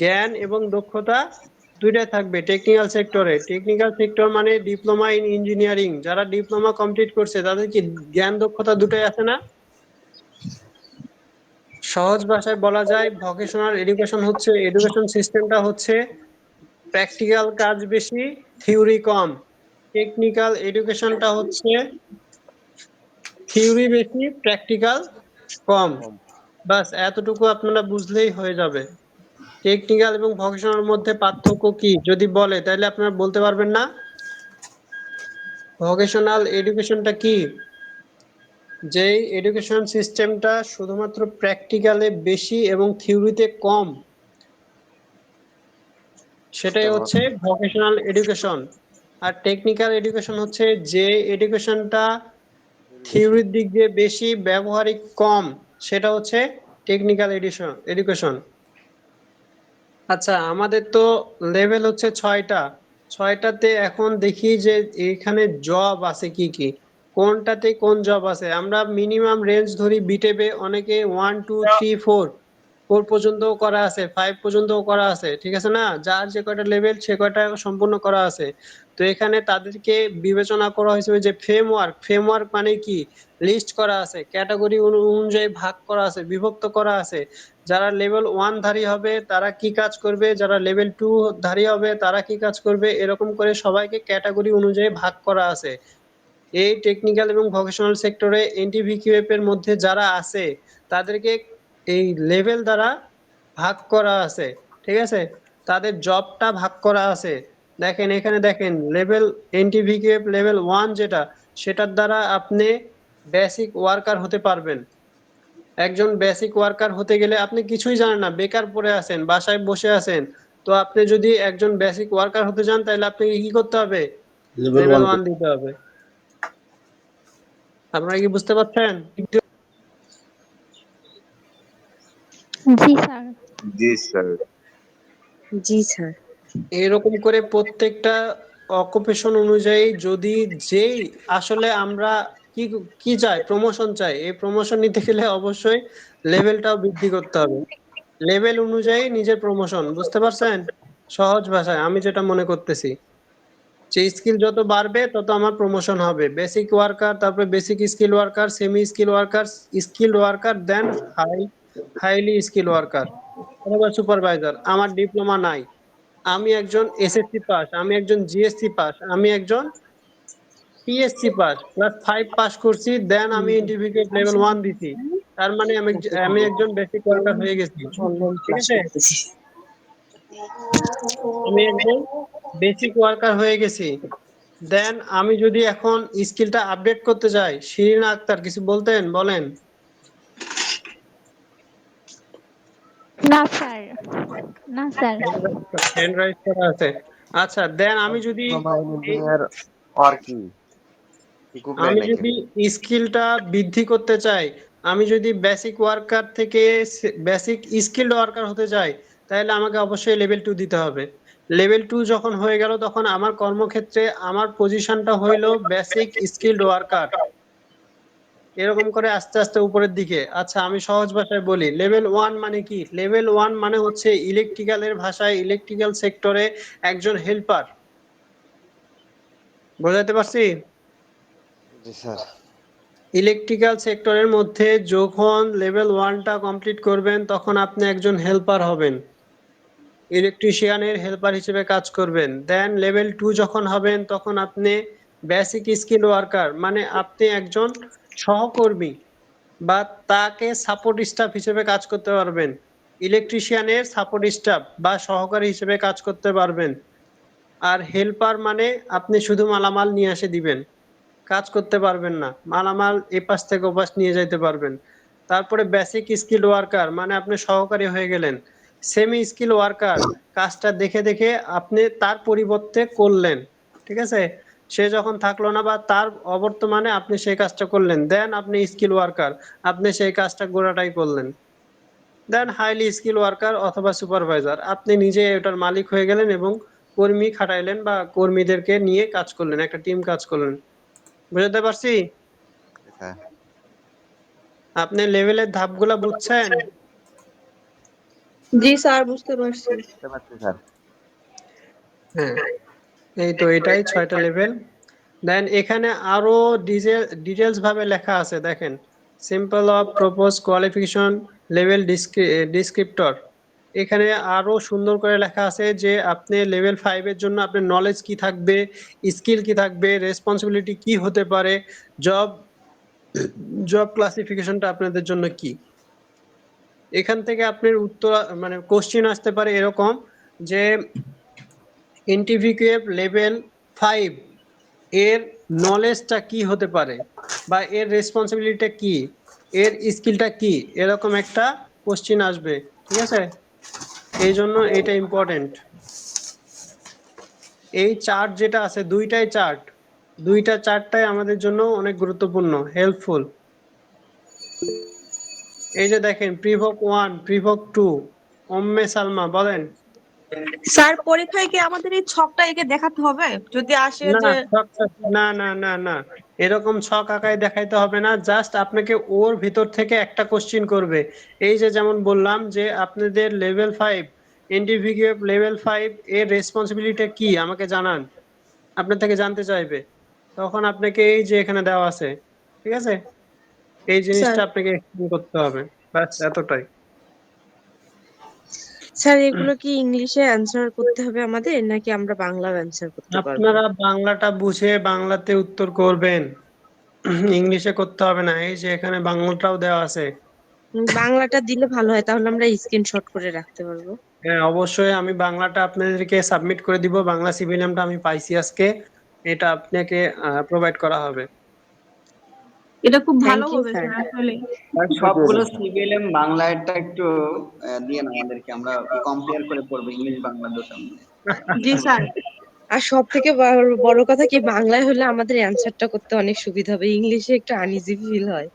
জ্ঞান এবং দক্ষতা দুইটাই থাকবে টেকনিক্যাল সেক্টরে। টেকনিক্যাল সেক্টর মানে ডিপ্লোমা ইন ইঞ্জিনিয়ারিং, যারা ডিপ্লোমা কমপ্লিট করছে তাদের কি জ্ঞান দক্ষতা দুটাই আছে না? সহজ ভাষায় বলা যায় ভোকেশনাল এডুকেশন হচ্ছে, এডুকেশন সিস্টেমটা হচ্ছে প্র্যাকটিক্যাল কাজ বেশি, থিওরি কম। টেকনিক্যাল এডুকেশনটা হচ্ছে থিওরি বেশি, প্র্যাকটিক্যাল কম। বাস এতটুকু আপনারা বুঝলেই হয়ে যাবে। টেকনিক্যাল এবং ভোকেশনাল মধ্যে পার্থক্য কি যদি বলে তাহলে আপনারা বলতে পারবেন না? ভোকেশনাল এডুকেশনটা কি? যেই এডুকেশন সিস্টেমটা শুধুমাত্র প্র্যাকটিক্যালে বেশি এবং থিওরিতে কম, সেটাই হচ্ছে ভোকেশনাল এডুকেশন। আর টেকনিক্যাল এডুকেশন হচ্ছে যে এডুকেশনটা থিওরির দিক দিয়ে বেশি, ব্যবহারিক কম, সেটা হচ্ছে টেকনিক্যাল এডুকেশন। আচ্ছা, আমাদের তো লেভেল হচ্ছে 6টা। 6টাতে এখন দেখি যে এখানে জব আছে কি কি, কোনটাতে কোন জব আছে। আমরা মিনিমাম রেঞ্জ ধরি বিটেবে অনেকে 1 2 3 4 পর্যন্ত করা আছে, 5 পর্যন্ত করা আছে, ঠিক আছে না? যার যে কয়টা লেভেল সে কয়টা সম্পূর্ণ করা আছে। তো এখানে তাদেরকে বিবেচনা করা হয়েছে যে ফ্রেমওয়ার্ক মানে কি, লিস্ট করা আছে, ক্যাটাগরি অনুযায়ী ভাগ করা আছে, বিভক্ত করা আছে। যারা লেভেল 1 ধারী হবে তারা কি কাজ করবে, যারা লেভেল 2 ধারী হবে তারা কি কাজ করবে, এরকম করে সবাইকে ক্যাটাগরি অনুযায়ী ভাগ করা আছে। এই টেকনিক্যাল এবং ভোকেশনাল সেক্টরে এনটিভিকিউএফ এর মধ্যে যারা আছে তাদেরকে এই লেভেল দ্বারা ভাগ করা আছে, ঠিক আছে? তাদের জবটা ভাগ করা আছে। দেখেন, এখানে দেখেন লেভেল এনটিভিকিউএফ লেভেল 1 যেটা, সেটার দ্বারা আপনি বেসিক ওয়ার্কার হতে পারবেন। একজন বেসিক ওয়ার্কার হতে গেলে আপনি কিছুই জানেন না, বেকার পড়ে আছেন, বাসায় বসে আছেন, তো আপনি যদি একজন বেসিক ওয়ার্কার হতে চান তাহলে আপনাকে কি করতে হবে? লেভেল লেভেল 1 1 দিতে হবে। আপনারা কি বুঝতে পারছেন? জি স্যার। জি স্যার। জি স্যার। এরকম করে প্রত্যেকটা অকুপেশন অনুযায়ী যদি যেই আসলে আমরা কি কি চাই, প্রমোশন চাই, এই প্রমোশন নিতে গেলে অবশ্যই লেভেলটাও বৃদ্ধি করতে হবে। লেভেল অনুযায়ী নিজের প্রমোশন, বুঝতে পারছেন? সহজ ভাষায় আমি যেটা মনে করতেছি যে স্কিল যত বাড়বে তত আমার প্রমোশন হবে। বেসিক ওয়ার্কার, তারপরে basic skill worker, semi skill worker, skill worker, then highly skill worker অথবা সুপারভাইজার। আমার ডিপ্লোমা নাই, আমি একজন এসএসসি পাস, আমি একজন জিএসসি পাস, আমি একজন পিএসসি পাস, ক্লাস 5 পাস করছি, দেন আমি ইন্টারমিডিয়েট লেভেল 1 দিছি। তার মানে আমি একজন বেসিক ওয়ার্কার হয়ে গেছি, ঠিক আছে? আমি একজন বেসিক ওয়ার্কার হয়ে গেছি। দেন আমি যদি এখন স্কিলটা আপডেট করতে চাই, শিরিনা আক্তার কিছু বলতেন, বলেন। না স্যার, না স্যার। হ্যান্ড রাইজ করা আছে। আচ্ছা, দেন আমি যদি ডিপ্লোমা ইন এই- ইঞ্জিনিয়ার আর কি? পিকুক লাই আমি নাকি? যদি স্কিলটা বৃদ্ধি করতে চাই, আমি যদি বেসিক ওয়ার্কার থেকে বেসিক স্কিলড ওয়ার্কার হতে চাই, তাহলে আমাকে অবশ্যই লেভেল 2 দিতে হবে। লেভেল 2 যখন হয়ে গেল তখন আমার কর্মক্ষেত্রে আমার পজিশনটা হইল বেসিক স্কিলড ওয়ার্কার, এরকম করে আস্তে আস্তে উপরের দিকে। আচ্ছা আমি সহজ ভাষায় বলি, লেভেল 1 মানে কি? লেভেল 1 মানে হচ্ছে ইলেকট্রিক্যালের ভাষায় ইলেকট্রিক্যাল সেক্টরে একজন হেল্পার। বোঝাতে পারছি? জি স্যার। ইলেকট্রিক্যাল সেক্টরের মধ্যে যখন লেভেল 1টা কমপ্লিট করবেন তখন আপনি একজন হেল্পার হবেন, ইলেকট্রিশিয়ানের হেল্পার হিসেবে কাজ করবেন। দেন লেভেল 2 যখন হবেন তখন আপনি বেসিক স্কিল ওয়ার্কার, মানে আপনি একজন সহকর্মী বা তাকে সাপোর্ট স্টাফ হিসেবে কাজ করতে পারবেন, ইলেকট্রিশিয়ানের সাপোর্ট স্টাফ বা সহকারী হিসেবে কাজ করতে পারবেন। আর হেল্পার মানে আপনি শুধু মালামাল নিয়ে এসে দিবেন, কাজ করতে পারবেন না, মালামাল এপাশ থেকে ওপাশ নিয়ে যাইতে পারবেন। তারপরে বেসিক স্কিল ওয়ার্কার মানে আপনি সহকারী হয়ে গেলেন। সেমি স্কিল ওয়ার্কার, কাজটা দেখে দেখে আপনি তার পরিবর্তে করলেন, ঠিক আছে? সে যখন থাকলো না বা তার অবর্তমানে আপনি সেই কাজটা করলেন, দেন আপনি স্কিল ওয়ার্কার, আপনি সেই কাজটা গোড়াটাই করলেন। দেন হাইলি স্কিল ওয়ার্কার অথবা সুপারভাইজার, আপনি নিজে এটার মালিক হয়ে গেলেন এবং কর্মী খাটাইলেন বা কর্মীদেরকে নিয়ে কাজ করলেন, একটা টিম কাজ করলেন। বুঝতে পারছি? হ্যাঁ আপনি লেভেলের ধাপগুলা বুঝছেন? জি স্যার, বুঝতে পারছি। বুঝতে পারছি স্যার। হ্যাঁ, এই তো এটাই 6টা লেভেল। দেন এখানে আরো ডিটেলস ভাবে লেখা আছে, দেখেন। Simple of propose qualification level descriptor, এখানে আরো সুন্দর করে লেখা আছে যে আপনি লেভেল 5 এর জন্য আপনার নলেজ কি থাকবে, স্কিল কি থাকবে, রেসপন্সিবিলিটি কি হতে পারে, জব জব ক্লাসিফিকেশনটা আপনাদের জন্য কি। এখান থেকে আপনার উত্তর মানে কোশ্চেন আসতে পারে এরকম যে এনটিভিকেএফ লেভেল 5 এর নলেজটা কি হতে পারে বা এর রেসপন্সিবিলিটিটা কি, এর স্কিলটা কি, এরকম একটা কোশ্চেন আসবে, ঠিক আছে? এই জন্য এটা ইম্পর্টেন্ট। এই চার্ট যেটা আছে, দুইটাই চার্ট, দুইটা চার্টটাই আমাদের জন্য অনেক গুরুত্বপূর্ণ, হেল্পফুল। এই যে দেখেন প্রিভক 1, প্রিভক 2, ওম্মে সালমা বলেন। স্যার, পরীক্ষায় কি আমাদের এই ছকটা এঁকে দেখাতে হবে যদি আসে না যে? না না না না, এরকম ছক আঁকায় দেখাইতে হবে না, জাস্ট আপনাকে ওর ভিতর থেকে একটা কোশ্চিন করবে। এই যে যেমন বললাম যে আপনাদের লেভেল 5 এনডিভিকিউ লেভেল 5 এর রেসপন্সিবিলিটি কি আমাকে জানান, আপনার থেকে জানতে চাইবে। তখন আপনাকে এই যে এখানে দেওয়া আছে, ঠিক আছে, এই স্যার, জিনিসটা আপনাকে এক্সপ্লেন করতে হবে, ব্যাস এতটাই। স্যার এগুলো কি ইংলিশে অ্যান্সার করতে হবে আমাদের নাকি আমরা বাংলাও অ্যান্সার করতে পারবো? আপনারা বাংলাটা বুঝে বাংলাতে উত্তর করবেন, ইংলিশে করতে হবে না। এই যে এখানে বাংলাটাও দেওয়া আছে। বাংলাটা দিলে ভালো হয়, তাহলে আমরা স্ক্রিনশট করে রাখতে পারবো। হ্যাঁ অবশ্যই, আমি বাংলাটা আপনাদেরকে সাবমিট করে দিব, বাংলা সিভিলিয়ামটা আমি পাইছি আজকে, এটা আপনাকে প্রোভাইড করা হবে। এটা খুব ভালো থ্যাংক ইউ হবে স্যার। স্যার আসলে। আর সবগুলো সিভিএলএম বাংলাটা একটু দিয়ে না আমাদেরকে, আমরা কম্পেয়ার করে পড়বো ইংলিশ বাংলার সামনে। জি স্যার। আর সব থেকে বড় কথা কি, বাংলায় হলে আমাদের অ্যান্সারটা করতে অনেক সুবিধা হবে, ইংলিশে একটু আনইজি ফিল হয়।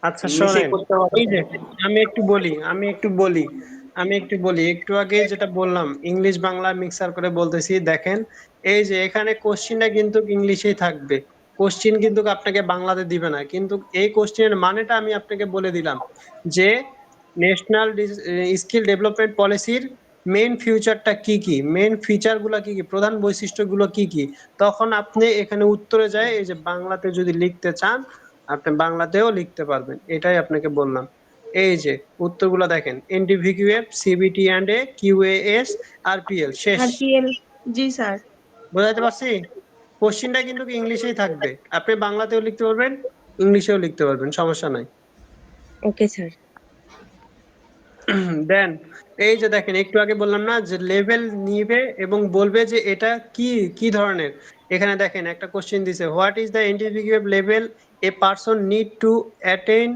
আচ্ছা ইংলিশে শোনেন, করতে হবে। এই যে আমি একটু বলি একটু আগে যেটা বললাম ইংলিশ বাংলা মিক্সার করে বলতেছি, দেখেন। এই যে এখানে কোশ্চিনটা কিন্তু ইংলিশেই থাকবে, কোশ্চিন কিন্তু আপনাকে বাংলাতে দিবে না, কিন্তু এই কোশ্চিনের মানেটা আমি আপনাকে বলে দিলাম যে ন্যাশনাল স্কিল ডেভেলপমেন্ট পলিসির মেইন ফিউচারটা কি কি, মেইন ফিচার গুলা কি কি, প্রধান বৈশিষ্ট্যগুলো কি কি। তখন আপনি এখানে উত্তরে যায় এই যে বাংলাতে যদি লিখতে চান আপনি বাংলাতেও লিখতে পারবেন, এটাই আপনাকে বললাম। এই যে উত্তরগুলো দেখেন, এনডিভিকিউএফ সিবিটি এন্ড এ কিউএএস আরপিএল, শেষ। আরপিএল। জি স্যার। বোঝাতে পারছি? কোশ্চিনটা কিন্তু ইংলিশেই থাকবে, আপনি বাংলাতেও লিখতে পারবেন, ইংলিশেও লিখতে পারবেন, সমস্যা নাই। Okay sir. দেন এই যে দেখেন একটু আগে বললাম না যে লেভেল নিবে এবং বলবে যে এটা কি কি ধরনের। এখানে দেখেন একটা কোশ্চেন দিছে, what is the individual level a person need to attain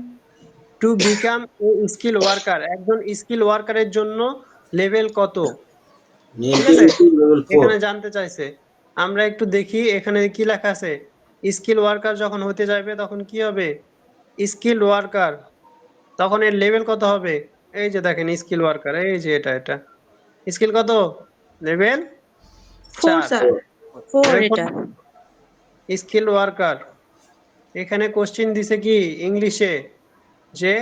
to become a skill worker, একজন স্কিল ওয়ার্কারের জন্য লেভেল কত, ঠিক আছে, লেভেল 4। এখানে জানতে চাইছে। আমরা একটু দেখি এখানে কি লেখা আছে। স্কিল ওয়ার্কার যখন হতে যাবে তখন কি হবে? স্কিল ওয়ার্কার, তখন এর লেভেল কত হবে? এই যে দেখেন স্কিল ওয়ার্কার, এই যে এটা স্কিল কত? লেভেল 4 4। স্যার। 4 এখন এটা। স্কিল ওয়ার্কার, এখানে কোশ্চিন দিছে কি ইংলিশে যে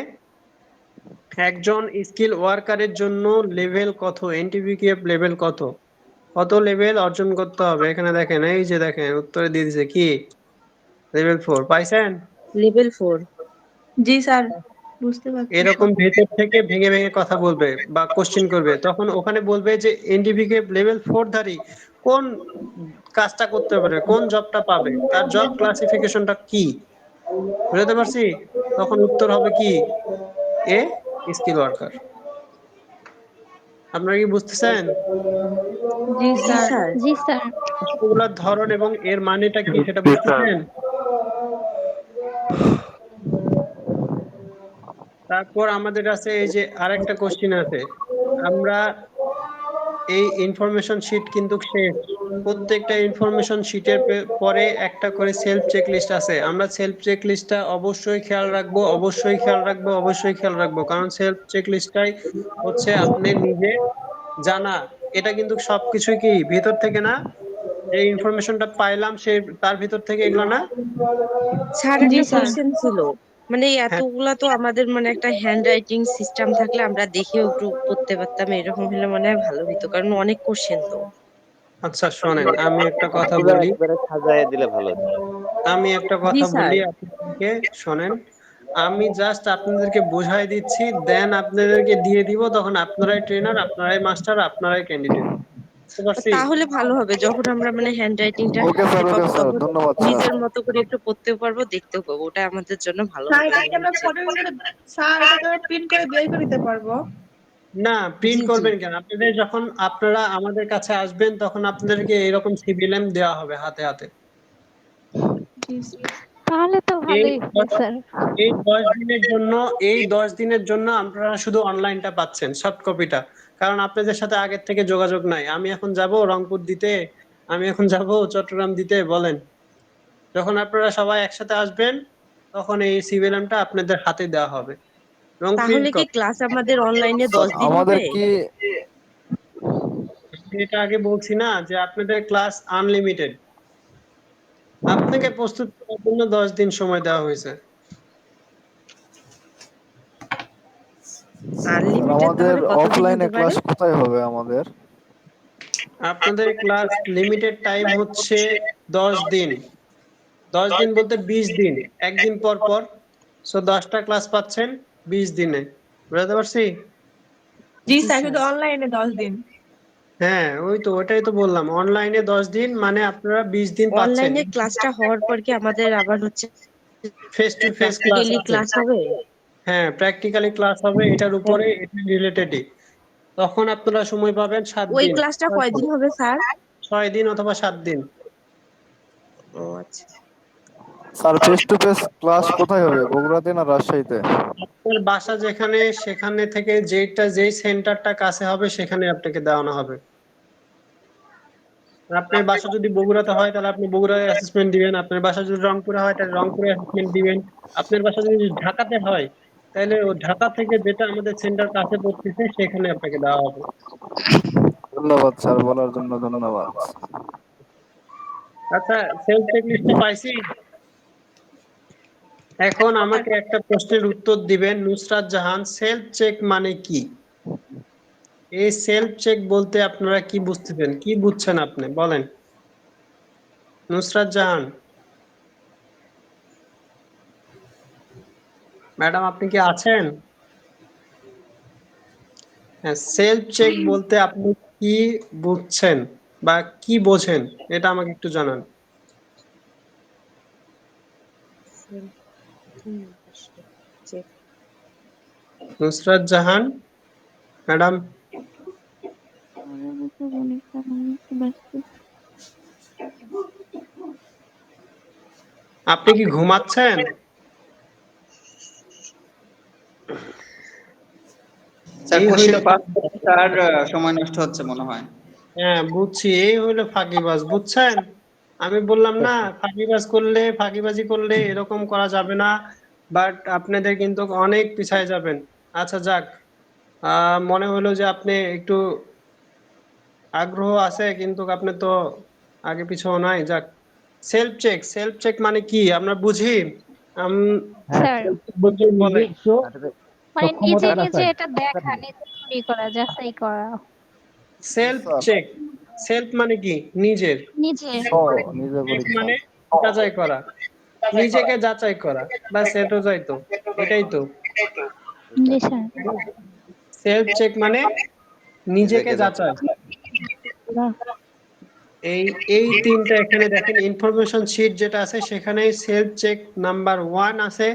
একজন স্কিল ওয়ার্কারের জন্য লেভেল কত, এনটিভিকেএফ লেভেল কত, কত লেভেল অর্জন করতে হবে? এখানে দেখেন, এই যে দেখেন উত্তরে দিয়ে দিছে কি লেভেল 4। পাইছেন? লেভেল 4। জি স্যার, বুঝতে পারছি। এরকম ভেতর থেকে ভেঙে ভেঙে কথা বলবে বা কোশ্চিন করবে, তখন ওখানে বলবে যে এনটিভিকে লেভেল 4 ধারী কোন কাজটা করতে পারে, কোন জবটা পাবে, তার জব ক্লাসিফিকেশনটা কি, বুঝতে পারছি? তখন উত্তর হবে কি এ, স্কিল ওয়ার্কার। আপনারা কি বুঝতেছেন? জি জি স্যার। স্যার। জি স্যার। প্রশ্নগুলোর ধরন এবং এর মানেটা কি সেটা জি স্যার। বুঝতেছেন? তারপর আমাদের কাছে এই যে আরেকটা কোশ্চিন আছে, আমরা এই ইনফরমেশন শিট কিন্তু শেষ, প্রত্যেকটা ইনফরমেশন শিটের পরে একটা করে সেলফ চেকলিস্ট আছে। আমরা সেলফ চেকলিস্টটা অবশ্যই খেয়াল রাখবো, অবশ্যই খেয়াল রাখবো, অবশ্যই খেয়াল রাখবো, কারণ সেলফ চেকলিস্টটাই হচ্ছে আপনি নিজে জানা। এটা কিন্তু সবকিছুই কি ভিতর থেকে না, যে ইনফরমেশনটা পাইলাম সে তার ভিতর থেকে, এগুলো না। স্যার জি একটা স্যার। কোশ্চেন ছিল, মানে এই হ্যাঁ, এতগুলা তো আমাদের মানে একটা হ্যান্ড রাইটিং সিস্টেম থাকলে আমরা দেখেও একটু পড়তে পারতাম, এরকম হলে মনে হয় ভালো হতো, কারণ অনেক কোশ্চেন তো। আচ্ছা শোনেন, আমি একটা কথা পুরো বলি, একবারে সাজায় দিলে ভালো হতো। আমি একটা জি কথা স্যার। বলি আপনাদেরকে, শোনেন। আমি জাস্ট আপনাদেরকে বোঝাই দিচ্ছি, দেন আপনাদেরকে দিয়ে দিব, তখন আপনারাই ট্রেনার, আপনারাই মাস্টার, আপনারাই ক্যান্ডিডেট। বুঝতে পারছি? তাহলে ভালো হবে, যখন আমরা মানে হ্যান্ড রাইটিংটা হাতে ওকে পাবো স্যার, তখন ধন্যবাদ স্যার। নিজের মতো করে একটু পড়তেও পারবো, দেখতেও পাবো, ওটা আমাদের জন্য ভালো স্যার হবে এটা কি মনে আমরা হচ্ছে। ফটোর ভিতরে, স্যার এটা তো প্রিন্ট করে বের করে দিতে পারবো? না, জি প্রিন্ট জি। করবেন কেন? আপনাদের যখন আপনারা আমাদের কাছে আসবেন তখন আপনাদেরকে এরকম সিভিলেম দেওয়া হবে হাতে হাতে। জি তাহলে তো এই ভালোই হয় স্যার। এই 10 দিনের জন্য, এই 10 দিনের জন্য আপনারা শুধু অনলাইনটা পাচ্ছেন, সফট কপিটা। কারণ আপনাদের সাথে আগের থেকে যোগাযোগ নাই। আমি এখন যাব রংপুর দিতে, আমি এখন যাব চট্টগ্রাম দিতে, বলেন। যখন আপনারা সবাই একসাথে আসবেন তখন এই সিভিলিয়ামটা আপনাদের হাতে দেওয়া হবে এবং প্রিন্ট তাহলে কি কপি। ক্লাস আমাদের অনলাইনে 10 দিন আমাদের হবে? কি এটা আগে বলছি না যে আপনাদের ক্লাস আনলিমিটেড, আপনাকে প্রস্তুত করার জন্য 10 দিন সময় দেওয়া হয়েছে। স্যার আনলিমিটেড আমাদের তাহলে কতদিন অফলাইনে হতে পারে? ক্লাস কোথায় হবে আমাদের? আপনাদের ক্লাস লিমিটেড টাইম হচ্ছে 10 দিন। 10 দিন বলতে 20 দিন, একদিন পর পর। সো 10টা ক্লাস পাচ্ছেন 20 দিনে, বুঝতে পারছি? জি জি স্যার, স্যার। শুধু অনলাইনে 10 দিন। হ্যাঁ, ওই তো ওটাই তো বললাম, অনলাইনে 10 দিন মানে আপনারা 20 দিন পাচ্ছেন। অনলাইনে ক্লাসটা হওয়ার পর কি আমাদের আবার হচ্ছে face to face class practically আছে। ক্লাস হবে? হ্যাঁ, প্র্যাকটিক্যালি ক্লাস হবে, এটার উপরে, এটা রিলেটেডই। তখন আপনারা সময় পাবেন 7 ওই দিন ক্লাসটা 6 দিন, কয়দিন হবে স্যার? 6 দিন অথবা 7 দিন। ও আচ্ছা। Sir face to face class কোথায় হবে, বগুড়াতে না রাজশাহীতে? আপনার বাসা যেখানে, সেখানে থেকে যেই সেন্টারটা কাছে হবে সেখানে আপনাকে দেওয়ানো হবে। আর আপনার বাসা যদি বগুড়াতে হয় তাহলে আপনি বগুড়ায় অ্যাসেসমেন্ট দিবেন, আপনার বাসা যদি রংপুরে হয় তাহলে রংপুরে অ্যাসেসমেন্ট দিবেন, আপনার বাসা যদি ঢাকাতে হয় তাহলে ও ঢাকা থেকে যেটা আমাদের সেন্টার কাছে পড়তেছে সেখানে আপনাকে দেওয়া হবে। ধন্যবাদ স্যার, বলার জন্য ধন্যবাদ। আচ্ছা, সেলফ চেকলিস্টটা পাইছি। এখন আমাকে একটা প্রশ্নের উত্তর দিবেন, নুসরাত জাহান, সেলফ চেক মানে কি? এই সেলফ চেক বলতে আপনারা কি বুঝতেছেন, কি বুঝছেন আপনি বলেন? নুসরাত জাহান ম্যাডাম, আপনি কি আছেন? হ্যাঁ, সেলফ চেক বলতে আপনি কি বুঝছেন বা কি বোঝেন, এটা আমাকে একটু জানান। নুসরাত জাহান ম্যাডাম, আপনি কি ঘুমাচ্ছেন? স্যার এই হইল কোশ্চেন পাস, স্যার সময় নষ্ট হচ্ছে মনে হয়। হ্যাঁ বুঝছি, এই হইলো ফাঁকিবাজ, বুঝছেন? আমি বললাম না ফাঁকিবাজি করলে এরকম করা যাবে না, বাট আপনাদের কিন্তু অনেক পিছায় যাবেন। আচ্ছা যাক, মনে হলো যে আপনি একটু আগ্রহ আছে, কিন্তু আপনি তো আগে পিছাও নাই। যাক, সেলফ চেক মানে কি আমরা বুঝি? হ্যাঁ, স্যার, self check বলতে বলে নিজস্ব মানে সক্ষমতা নিজে নিজে যাচাই। এটা দেখা, নিজে তৈরি করা, যাচাই করা। সেলফ স্যার চেক, সেলফ মানে কি? নিজের। নিজের। ও নিজের চেক পরীক্ষা। মানে যাচাই করা, নিজেকে যাচাই করা, ব্যাস এটাই তো, এটাই তো। জি স্যার। সেলফ চেক মানে নিজেকে নিজেকে যাচাই। বাহ। এই এই তিনটা এখানে দেখেন, ইনফরমেশন শিট যেটা আছে সেখানে সেলফ চেক নাম্বার 1 আছে।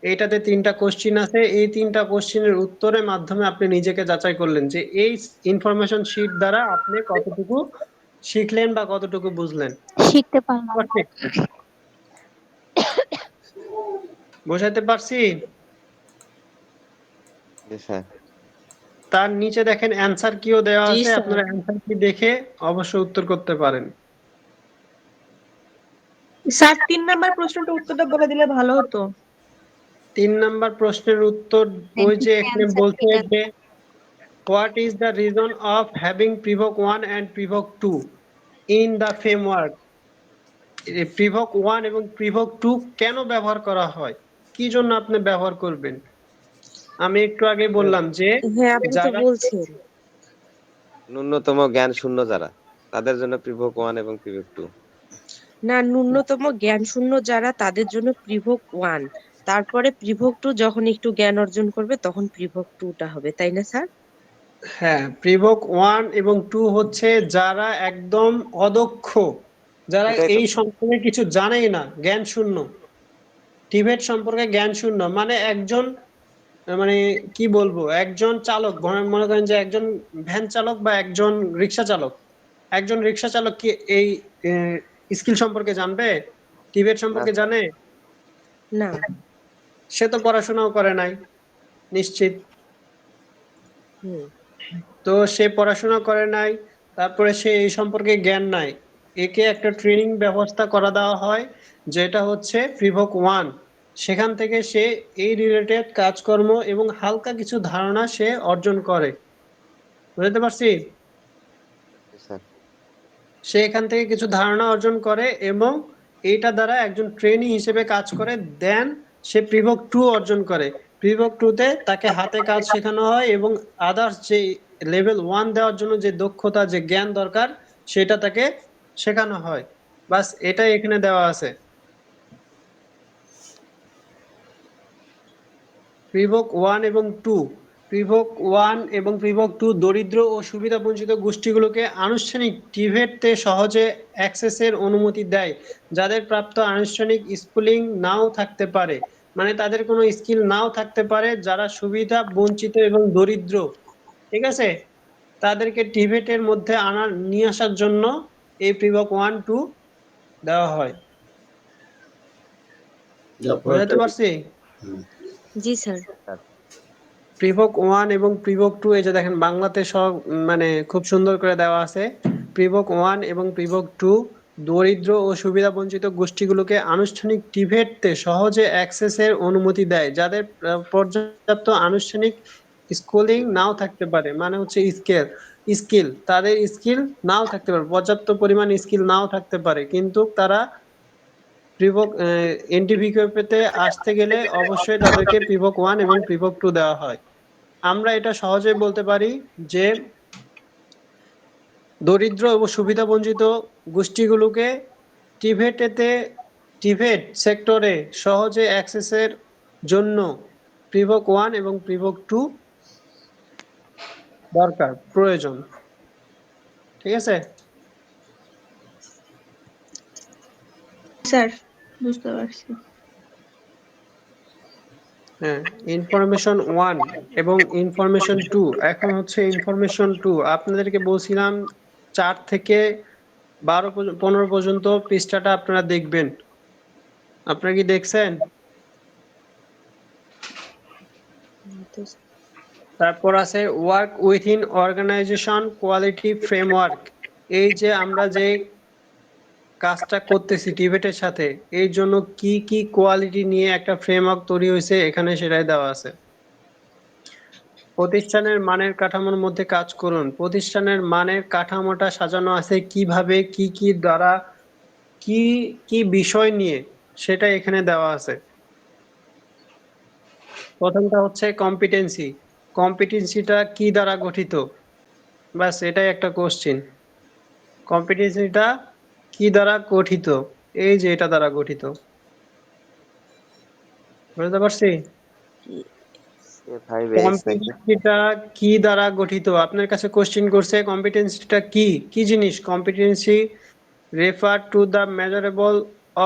এইটাতে 3টা কোশ্চিন আছে, এই 3টা কোশ্চিনের উত্তরের মাধ্যমে আপনি নিজেকে যাচাই করলেন যে এই ইনফরমেশন শিট দ্বারা আপনি কতটুকু শিখলেন বা কতটুকু বুঝলেন। শিখতে পারলাম। সঠিক। বোঝাতে পারছি? জি স্যার। তার নিচে দেখেন অ্যান্সার কিও দেওয়া জি আছে, স্যার। আপনারা অ্যান্সার কি দেখে অবশ্যই উত্তর করতে পারেন। স্যার 3 নাম্বার প্রশ্নটা উত্তরটা বলে দিলে ভালো হতো। 3 নাম্বার প্রশ্নের উত্তর ওই যে এখানে অ্যান্সার বলছে এটা। যে what is the reason of having pivot 1 and pivot 2 in the framework? pivot 1 এবং pivot 2 কেন ব্যবহার করা হয়, কি জন্য আপনি ব্যবহার করবেন? আমি একটু আগে বললাম যে হ্যাঁ, আপনি তো যারা বলছেন। ন্যূনতম জ্ঞান শূন্য যারা, তাদের জন্য প্রিভোক 1 এবং প্রিভোক 2। না, ন্যূনতম জ্ঞান শূন্য যারা তাদের জন্য প্রিভোক 1, তারপরে প্রিভোক 2 যখন একটু জ্ঞান অর্জন করবে তখন প্রিভোক 2টা হবে, তাই না স্যার? হ্যাঁ, প্রিভোক 1 এবং 2 হচ্ছে যারা একদম অদক্ষ, যারা সেটাই তো। এই সম্পর্কে কিছু জানেই না, জ্ঞান শূন্য, টিবেট সম্পর্কে জ্ঞান শূন্য। মানে একজন, মানে কি বলবো, একজন চালক, মনে করেন যে একজন ভ্যান চালক বা একজন রিক্সা চালক, একজন রিক্সা চালক কি এই স্কিল সম্পর্কে জানবে? টিবেট না সম্পর্কে স্যার। জানে? না। সে তো পড়াশোনাও করে নাই নিশ্চিত। হুম। তো সে পড়াশোনা করে নাই, তারপরে সে এই সম্পর্কে জ্ঞান নাই। একে একটা ট্রেনিং ব্যবস্থা করা দেওয়া হয়, যেটা হচ্ছে প্রিভোক 1। সেখান থেকে সে এই রিলেটেড কাজকর্ম এবং হালকা কিছু ধারণা সে অর্জন করে। বুঝতে পারছি? জি স্যার। সে এখান থেকে কিছু ধারণা অর্জন করে এবং এইটা দ্বারা একজন ট্রেনি হিসেবে কাজ করে, দেন সে প্রিভোক 2 অর্জন করে। প্রিভোক 2 তে তাকে হাতে কাজ শেখানো হয় এবং আদার্স যে লেভেল 1 দেওয়ার জন্য যে দক্ষতা, যে জ্ঞান দরকার, সেটা তাকে শেখানো হয়। বাস এটাই এখানে দেওয়া আছে। প্রিভোক 1 এবং 2, প্রিভোক 1 এবং প্রিভোক 2 দরিদ্র ও সুবিধাবঞ্চিত গোষ্ঠীগুলোকে আনুষ্ঠানিক টিভেটতে সহজে অ্যাক্সেসের অনুমতি দেয়, যাদের প্রাপ্ত আনুষ্ঠানিক স্কুলিং নাও থাকতে পারে। মানে তাদের কোনো স্কিল নাও থাকতে পারে, যারা সুবিধা বঞ্চিত এবং দরিদ্র, ঠিক আছে, তাদেরকে টিভেটের মধ্যে নিয়ে আসার জন্য এই প্রিভোক 1 2 দেওয়া হয়। বুঝতে পারছি? জি স্যার। প্রিভোক 1 এবং প্রিভোক 2 এই যে দেখেন বাংলাতে সব মানে খুব সুন্দর করে দেওয়া আছে। প্রিভোক 1 এবং প্রিভোক 2 দরিদ্র ও সুবিধাবঞ্চিত গোষ্ঠীগুলোকে আনুষ্ঠানিক টিভেটতে সহজে অ্যাক্সেসের অনুমতি দেয়, যাদের পর্যাপ্ত আনুষ্ঠানিক স্কুলিং নাও থাকতে পারে। মানে হচ্ছে স্কিল তাদের স্কিল নাও থাকতে পারে, পর্যাপ্ত পরিমাণ স্কিল নাও থাকতে পারে, কিন্তু তারা প্রিভোক এনটিভিকেতে আসতে গেলে অবশ্যই তাদেরকে প্রিভোক 1 এবং প্রিভোক 2 দেওয়া হয়। আমরা এটা সহজেই বলতে পারি যে দরিদ্র ও সুবিধাবঞ্চিত গোষ্ঠীগুলোকে টিভেটেতে, টিভেট সেক্টরে সহজে অ্যাক্সেসের জন্য প্রিভোক 1 এবং প্রিভোক 2 দরকার, প্রয়োজন। ঠিক আছে? স্যার বুঝতে পারছি। হ্যাঁ, ইনফরমেশন 1 এবং ইনফরমেশন 2। এখন হচ্ছে ইনফরমেশন 2, আপনাদেরকে বলছিলাম 4 থেকে 15 পর্যন্ত পৃষ্ঠাটা আপনারা দেখবেন। আপনারা কি দেখছেন? তারপর আছে work within organisation quality framework. এই যে আমরা যে কাজটা করতেছি টিবেটের সাথে, এই জন্য কি কি কোয়ালিটি নিয়ে একটা ফ্রেমওয়ার্ক তৈরি হয়েছে এখানে সেটাই দেওয়া আছে। প্রতিষ্ঠানের মানের কাঠামোর মধ্যে কাজ করুন। প্রতিষ্ঠানের মানের কাঠামোটা সাজানো আছে কিভাবে, কি কি দ্বারা, কি কি বিষয় নিয়ে, সেটা এখানে দেওয়া আছে। প্রথমটা হচ্ছে কম্পিটেন্সি। কম্পিটেন্সিটা কি দ্বারা গঠিত? ব্যাস এটাই একটা কোশ্চিন। কম্পিটেন্সিটা কি দ্বারা গঠিত? এই যে এটা দ্বারা গঠিত। বুঝতে পারছি? A5S নাকি? কম্পিটেন্সিটা কি দ্বারা গঠিত? আপনার কাছে কোশ্চিন করছে কম্পিটেন্সিটা কি, কি জিনিস? Competency refer to the measurable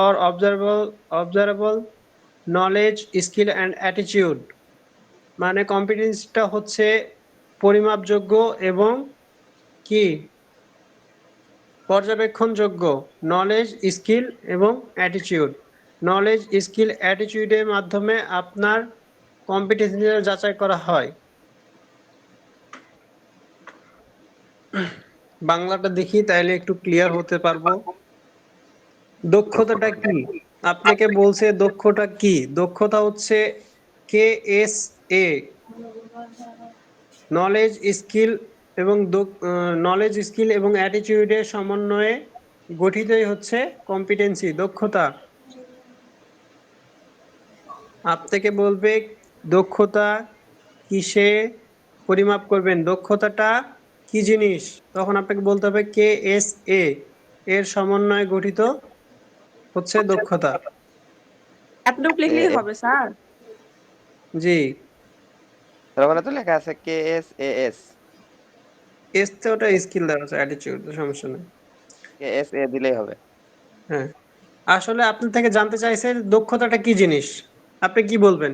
or observable knowledge, skill and attitude. মানে কম্পিটেন্সিটা হচ্ছে পরিমাপযোগ্য এবং কি পর্যবেক্ষণযোগ্য, নলেজ, স্কিল এবং অ্যাটিটিউড। নলেজ, স্কিল, অ্যাটিটিউডের মাধ্যমে আপনার কম্পিটেন্সিটা যাচাই করা হয়। বাংলাটা দেখি তাইলে একটু ক্লিয়ার হতে পারবো। দক্ষতাটা কি? আপনাকে বলছে দক্ষতা কি? দক্ষতা হচ্ছে KSA, নলেজ, স্কিল এবং নলেজ, স্কিল এবং অ্যাটিটিউডের সমন্বয়ে গঠিতই হচ্ছে কম্পিটেন্সি, দক্ষতা। আপনাকে বলবে দক্ষতা কিসে পরিমাপ করবেন, দক্ষতাটা কি জিনিস, তখন আপনাকে বলতে হবে KSA এর সমন্বয়ে গঠিত হচ্ছে দক্ষতা। এতটুকু লিখলেই হবে স্যার? জি, তার মানে তো লেখা আছে KSAS। এস তে ওটা স্কিল দেওয়া আছে, অ্যাটিটিউড, সমস্যা নেই। KSA দিলেই হবে। হ্যাঁ, আসলে আপনার থেকে জানতে চাইছে দক্ষতাটা কি জিনিস, আপনি কি বলবেন?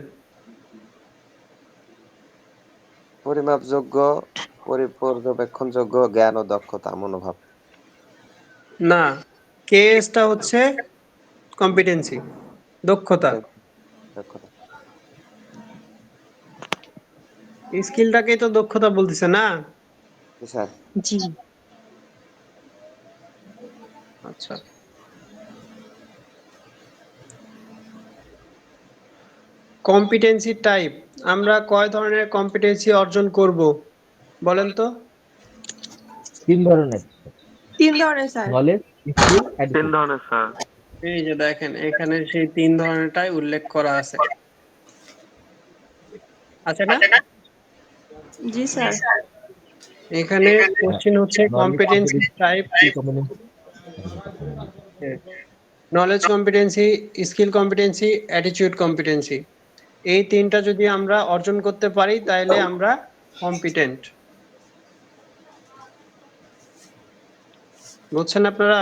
পরিমাপযোগ্য, পর্যবেক্ষণযোগ্য জ্ঞান ও দক্ষতা, মনোভাব। না, কেএসটা হচ্ছে কম্পিটেন্সি, দক্ষতা। দক্ষতা। স্কিলটাকেই তো দক্ষতা বলতেছে না? জি স্যার। জি। আচ্ছা, কম্পিটেন্সি টাইপ, আমরা কয় ধরনের কম্পিটেন্সি অর্জন করব বলেন তো? 3 ধরনের। 3 ধরনের স্যার। Knowledge, skill, 3 attitude. ধরনের স্যার। এই যে দেখেন এখানে সেই 3 ধরনেরটাই উল্লেখ করা আছে, আছে না? জি স্যার। এখানে কোশ্চেন হচ্ছে knowledge, competency type, skill, combination. Knowledge competency, skill competency, attitude competency. এই 3টা যদি আমরা অর্জন করতে পারি তাহলে আমরা কম্পিটেন্ট। বুঝছেন আপনারা?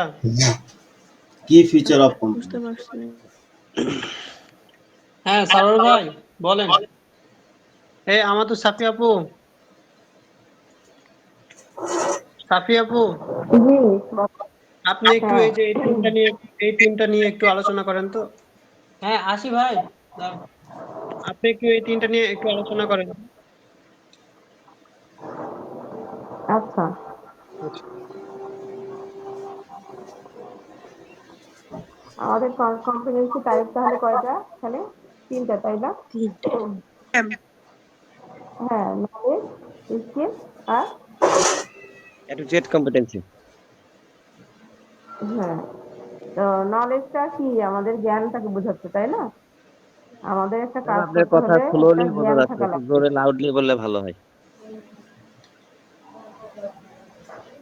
কি ফিচার অফ বুঝতে কম্পিউটার? পারছি। হ্যাঁ সারোয়ার ভাই বলেন। এই আমার তো সাফি আপু, সাফি আপু জি। আপনি একটু হ্যাঁ। এই যে এই তিনটা নিয়ে একটু আলোচনা করেন তো। হ্যাঁ আসি ভাই, দাঁড়াও। আপনি একটু এই 3টা নিয়ে একটু আলোচনা করেন। আচ্ছা, আমাদের কম্পিটেন্সি টাইপ তাহলে কয়টা এখানে? 3টা, তাই না? 3টা। হ্যাঁ, নলেজ, স্কিল আর অ্যাটিটিউড কম্পিটেন্সি। হ্যাঁ, তো নলেজটা কি আমাদের জ্ঞানটাকে বোঝাচ্ছে, তাই না? আমাদের একটা কাজ আপনার করতে কথা হলে একটা স্লোলি বোঝা জ্ঞান যাচ্ছে, থাকা একটু লাগবে। জোরে লাউডলি বললে ভালো হয়।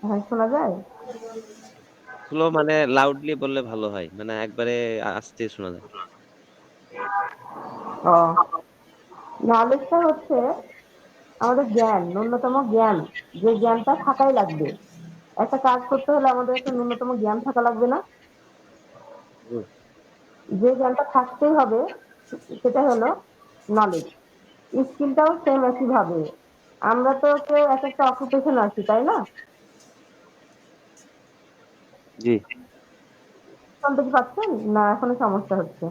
হ্যাঁ, শোনা যায়? স্লো মানে লাউডলি বললে ভালো হয়, মানে একবারে আস্তে শোনা যায়। ও, নলেজটা হচ্ছে আমাদের জ্ঞান, ন্যূনতম জ্ঞান, যে জ্ঞানটা থাকাই লাগবে। একটা কাজ করতে হলে আমাদের একটা ন্যূনতম জ্ঞান থাকা লাগবে না? হুম। যে জ্ঞানটা থাকতেই হবে সেটা হলো নলেজ। স্কিলটাও সেম একই ভাবে। আমরা তো কেউ এক একটা অকুপেশন আছি, তাই না? জি। শুনতে কি পাচ্ছেন না এখনো সমস্যা হচ্ছে?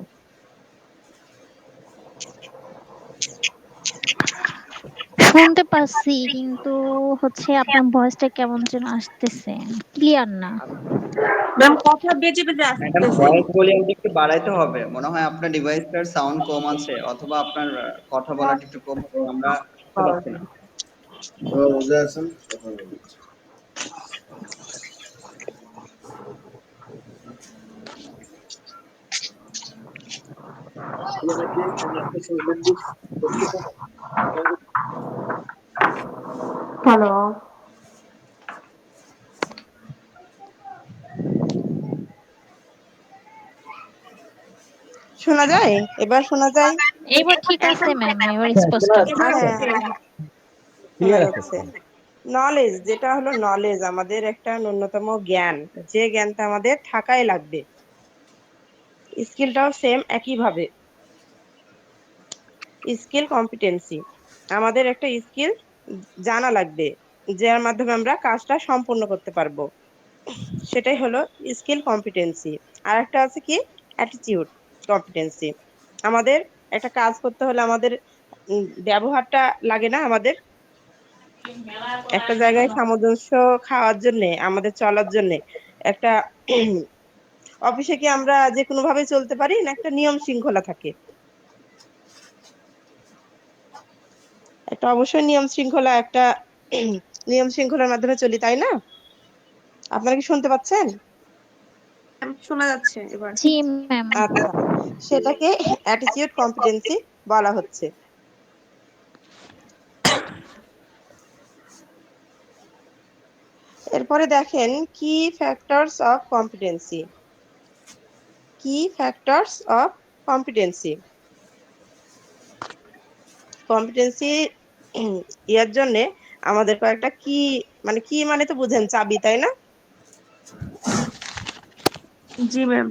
শুনতে পাচ্ছি কিন্তু হচ্ছে আপনার ভয়েসটা কেমন যেন আসতেছে, ক্লিয়ার না। ম্যাম কথা বেজে বেজে ম্যাডাম আসতেছে। ভয়েস ভলিউমটা একটু বাড়াইতে হবে, মনে হয় আপনার ডিভাইসটার সাউন্ড কম আছে, অথবা আপনার কথা বলাটা একটু কম আছে, আমরা শুনতে পাচ্ছি না। বুঝে আছেন কথা বলুন। হ্যালো, শোনা যায়? এবার শোনা যায়? এবার ঠিক আছে ম্যাম, এবার স্পষ্ট। হ্যাঁ হ্যাঁ হ্যাঁ, শোনা ক্লিয়ার আছে। যাচ্ছে। নলেজ, যেটা হলো নলেজ, আমাদের একটা ন্যূনতম জ্ঞান, যে জ্ঞানটা আমাদের থাকাই লাগবে। স্কিলটাও সেম একইভাবে। স্কিল কম্পিটেন্সি, আমাদের একটা স্কিল জানা লাগবে, যার মাধ্যমে আমরা কাজটা সম্পূর্ণ করতে পারবো, সেটাই হলো স্কিল কম্পিটেন্সি। আর একটা আছে কি, অ্যাটিটিউড কম্পিটেন্সি। আমাদের একটা কাজ করতে হলে আমাদের ব্যবহারটা লাগে না, আমাদের একটা জায়গায় সামঞ্জস্য খাওয়ার জন্য, আমাদের চলার জন্য একটা অফিসে কি আমরা যে কোনো ভাবে চলতে পারি না, একটা নিয়ম শৃঙ্খলা থাকে, একটা অবশ্যই নিয়ম শৃঙ্খলা, একটা নিয়ম শৃঙ্খলার মাধ্যমে চলি, তাই না? আপনারা কি শুনতে পাচ্ছেন? শোনা যাচ্ছে এবার। জি ম্যাম। আচ্ছা, সেটাকে অ্যাটিটিউড কম্পিটেন্সি বলা হচ্ছে। এরপরে দেখেন কি ফ্যাক্টরস অফ কম্পিটেন্সি। কি ফ্যাক্টরস অফ কম্পিটেন্সি, কম্পিটেন্সি ইয়ার জন্য আমাদের কয়েকটা কি, মানে কি মানে তো বুঝেন, চাবি, তাই না? জি ম্যাম।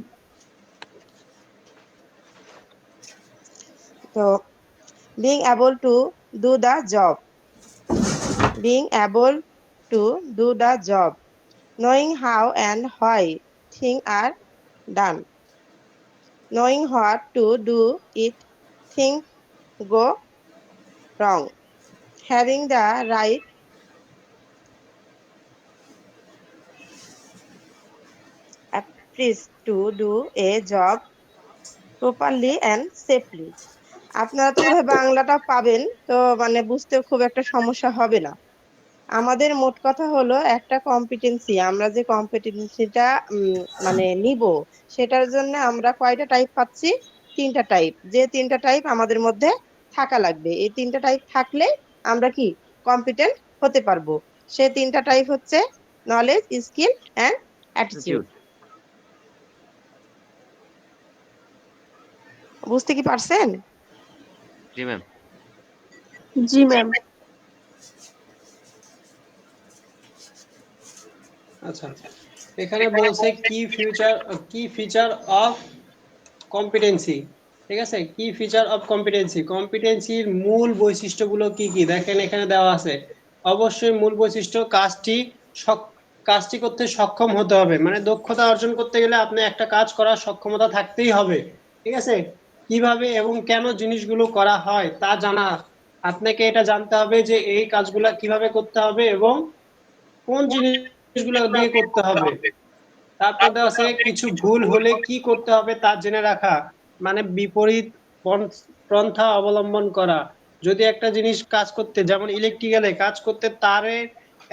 তো being able to do the job, being able to do the job, knowing how and why things are done, knowing what to do if things go wrong, having the right approach to do a job properly and safely। আপনারা তো বোধহয় বাংলাটা পাবেন, তো মানে বুঝতে খুব একটা সমস্যা হবে না। আমাদের মোট কথা হলো একটা কম্পিটেন্সি, আমরা যে কম্পিটেন্সিটা মানে নিব, সেটার জন্য আমরা কয়টা টাইপ পাচ্ছি? 3টা টাইপ। যে 3টা টাইপ আমাদের মধ্যে থাকা লাগবে, এই 3টা টাইপ থাকলে আমরা কি কম্পিটেন্ট হতে পারবো। সে 3টা টাইপ হচ্ছে নলেজ, স্কিল এন্ড অ্যাটিটিউড। বুঝতে কি পারছেন? জি ম্যাম। জি ম্যাম। আচ্ছা, এখানে বলছে কি ফিচার অফ কম্পিটেন্সি। ঠিক আছে, কি ফিচার অফ কম্পিটেন্সি, কম্পিটেন্সির মূল বৈশিষ্ট্যগুলো কি কি দেখেন এখানে দেওয়া আছে। অবশ্যই মূল বৈশিষ্ট্য, কাজটি করতে সক্ষম হতে হবে, মানে দক্ষতা অর্জন করতে গেলে আপনি একটা কাজ করার সক্ষমতা থাকতেই হবে। ঠিক আছে, কিভাবে এবং কেন জিনিসগুলো করা হয় তা জানা, আপনাকে এটা জানতে হবে যে এই কাজগুলা কিভাবে করতে হবে এবং কোন জিনিসগুলো দিয়ে করতে হবে। তারপর দেওয়া আছে কিছু ভুল হলে কি করতে হবে তা জেনে রাখা, মানে বিপরীত পন্থা অবলম্বন করা। যদি একটা জিনিস কাজ করতে, যেমন ইলেকট্রিক্যালে কাজ করতে তারে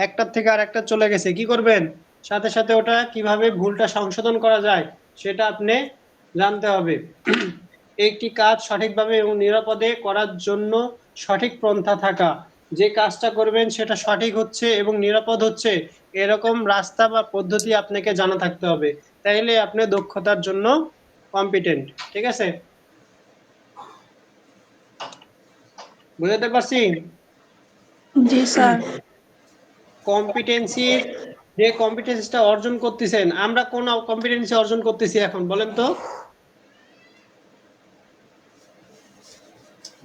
একটার থেকে আর একটা চলে গেছে, কি করবেন? সাথে সাথে ওটা কিভাবে ভুলটা সংশোধন করা যায় সেটা আপনি জানতে হবে। একটি কাজ সঠিকভাবে এবং নিরাপদে করার জন্য সঠিক পন্থা থাকা, যে কাজটা করবেন সেটা সঠিক হচ্ছে এবং নিরাপদ হচ্ছে এরকম রাস্তা বা পদ্ধতি আপনাকে জানা থাকতে হবে, তাইলে আপনি দক্ষতার জন্য কম্পিটেন্ট। ঠিক আছে, বুঝতে পারছি? জি স্যার। কম্পিটেন্সির, যে কম্পিটেন্সিটা অর্জন করতেছেন, আমরা কোন কম্পিটেন্সি অর্জন করতেছি এখন বলেন তো?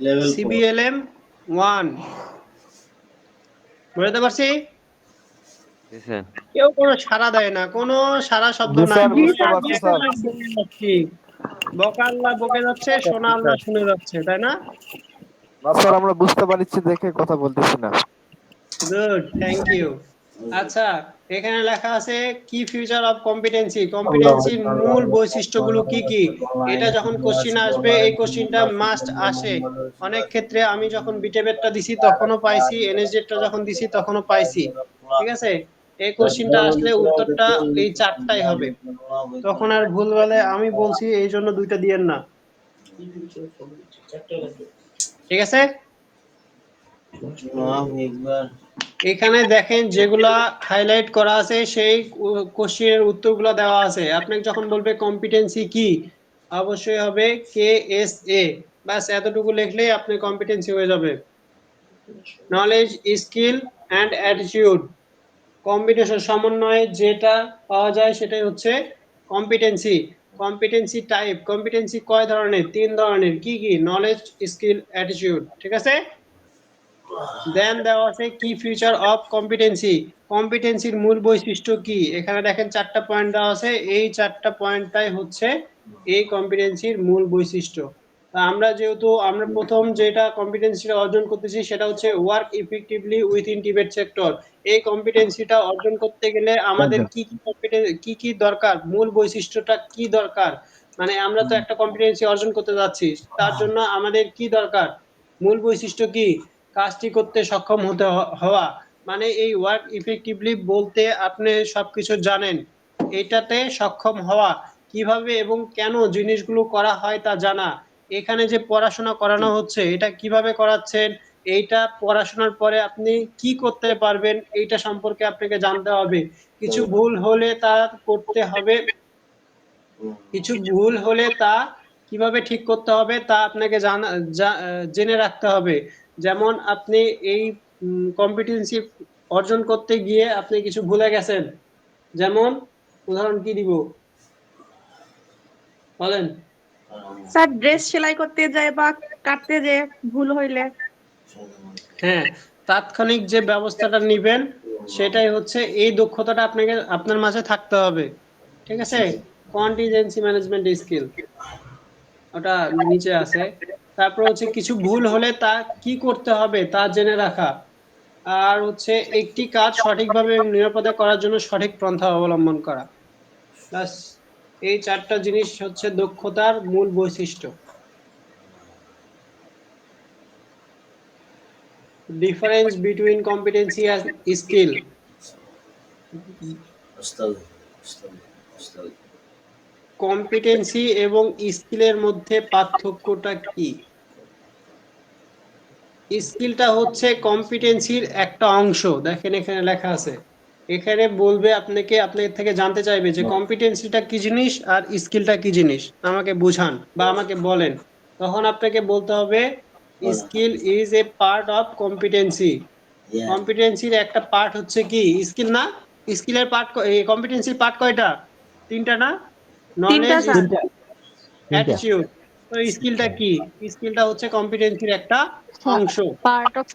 লেভেল 4। সিবিএলএম 1, বুঝতে পারছি? জি স্যার। কেউ কোনো সাড়া দেয় না, কোনো সাড়া শব্দ জি নাই, স্যার, বলে বুঝতে পারছি স্যার। যাচ্ছি, বকা আল্লাহ বকে যাচ্ছে, সোনা আল্লাহ শুনে যাচ্ছে, তাই না? না স্যার, আমরা বুঝতে পারছি দেখে কথা বলতেছি না। Good, thank you. আচ্ছা, এখানে লেখা আছে কি ফিউচার অফ কম্পিটেন্সি, কম্পিটেন্সির মূল বৈশিষ্ট্যগুলো কি কি। এটা যখন কোশ্চিন আসবে, এই কোশ্চিনটা মাস্ট আসে অনেক ক্ষেত্রে। আমি যখন বিটেবেটটা দিছি তখনও পাইছি, এনএসজেডটা যখন দিছি তখনও পাইছি। ঠিক আছে, এই কোশ্চিনটা আসলে উত্তরটা এই চারটাই হবে। তখন আর ভুল বলে আমি বলছি এই জন্য দুইটা দিয়েন না। ঠিক আছে, এখানে দেখেন যেগুলা হাইলাইট করা আছে সেই কোশ্চেনের উত্তরগুলো দেওয়া আছে। আপনাকে যখন বলবে কম্পিটেন্সি কি, অবশ্যই হবে KSA, বাস এতটুকু লিখলেই আপনি কম্পিটেন্সি হয়ে যাবে। Knowledge, skill and attitude, combination সমন্বয়ে যেটা পাওয়া যায় সেটাই হচ্ছে কম্পিটেন্সি। কম্পিটেন্সি টাইপ, কম্পিটেন্সি কয় ধরনের? 3 ধরনের। কি কি? Knowledge, skill, attitude. ঠিক আছে, দেন দেওয়া আছে কি ফিচার অফ কম্পিটেন্সি, কম্পিটেন্সির মূল বৈশিষ্ট্য কি। এখানে দেখেন 4টা পয়েন্ট দেওয়া আছে, এই 4টা পয়েন্টটাই হচ্ছে এই কম্পিটেন্সির মূল বৈশিষ্ট্য। আমরা যেহেতু আমরা প্রথম যেটা কম্পিটেন্সিটা অর্জন করতেছি সেটা হচ্ছে work effectively within Tibet sector. এই কম্পিটেন্সিটা অর্জন করতে গেলে আমাদের কি কি কি কি দরকার, মূল বৈশিষ্ট্যটা কি দরকার, মানে আমরা তো একটা কম্পিটেন্সি অর্জন করতে যাচ্ছি, তার জন্য আমাদের কি দরকার, মূল বৈশিষ্ট্য কি, কাজটি করতে সক্ষম হতে হওয়া। মানে এই ওয়ার্ক ইফেক্টিভলি বলতে আপনি সবকিছু জানেন, এটাতে সক্ষম হওয়া, কিভাবে এবং কেন জিনিসগুলো করা হয় তা জানা। এখানে যে পড়াশোনা করানো হচ্ছে এটা কিভাবে করাচ্ছেন, এইটা পড়াশোনার পরে আপনি কি করতে পারবেন এইটা সম্পর্কে আপনাকে জানতে হবে। কিছু ভুল হলে তা করতে হবে, কিছু ভুল হলে তা কিভাবে ঠিক করতে হবে তা আপনাকে জেনে রাখতে হবে। যেমন আপনি এই কম্পিটেন্সি অর্জন করতে গিয়ে আপনি কিছু ভুলে গেছেন, যেমন উদাহরণ কি দিব বলেন? স্যার ড্রেস সেলাই করতে যায় বা কাটতে যায় ভুল হইলে। হ্যাঁ, তাৎক্ষণিক যে ব্যবস্থাটা নিবেন সেটাই হচ্ছে এই দক্ষতাটা আপনাকে আপনার মাঝে থাকতে হবে। ঠিক আছে, কন্টিজেন্সি ম্যানেজমেন্ট স্কিল, ওটা নিচে আছে। তারপর হচ্ছে কিছু ভুল হলে তা কি করতে হবে তা জেনে রাখা। আর হচ্ছে একটি কাজ সঠিকভাবে এবং নিরাপদে করার জন্য সঠিক পন্থা অবলম্বন করা। ব্যাস, এই 4টা জিনিস হচ্ছে দক্ষতার মূল বৈশিষ্ট্য। Difference between competency and skill, competency এবং স্কিলের মধ্যে পার্থক্যটা কি? স্কিলটা হচ্ছে কম্পিটেন্সির একটা অংশ। দেখেন এখানে লেখা আছে, এখানে বলবে আপনাকে, আপনার থেকে জানতে চাইবে যে কম্পিটেন্সিটা কি জিনিস আর স্কিলটা কি জিনিস, আমাকে বুঝান বা আমাকে বলেন। তখন আপনাকে বলতে হবে skill is a part of competency. কম্পিটেন্সির একটা পার্ট হচ্ছে কি স্কিল না? স্কিলের পার্ট, কম্পিটেন্সির পার্ট কয়টা? 3টা না? তিনটা নলেজ, স্যার। তিনটা। অ্যাটিটিউড। তো স্কিলটা কি? স্কিলটা হচ্ছে কম্পিটেন্সির একটা অংশ। পার্ট অফ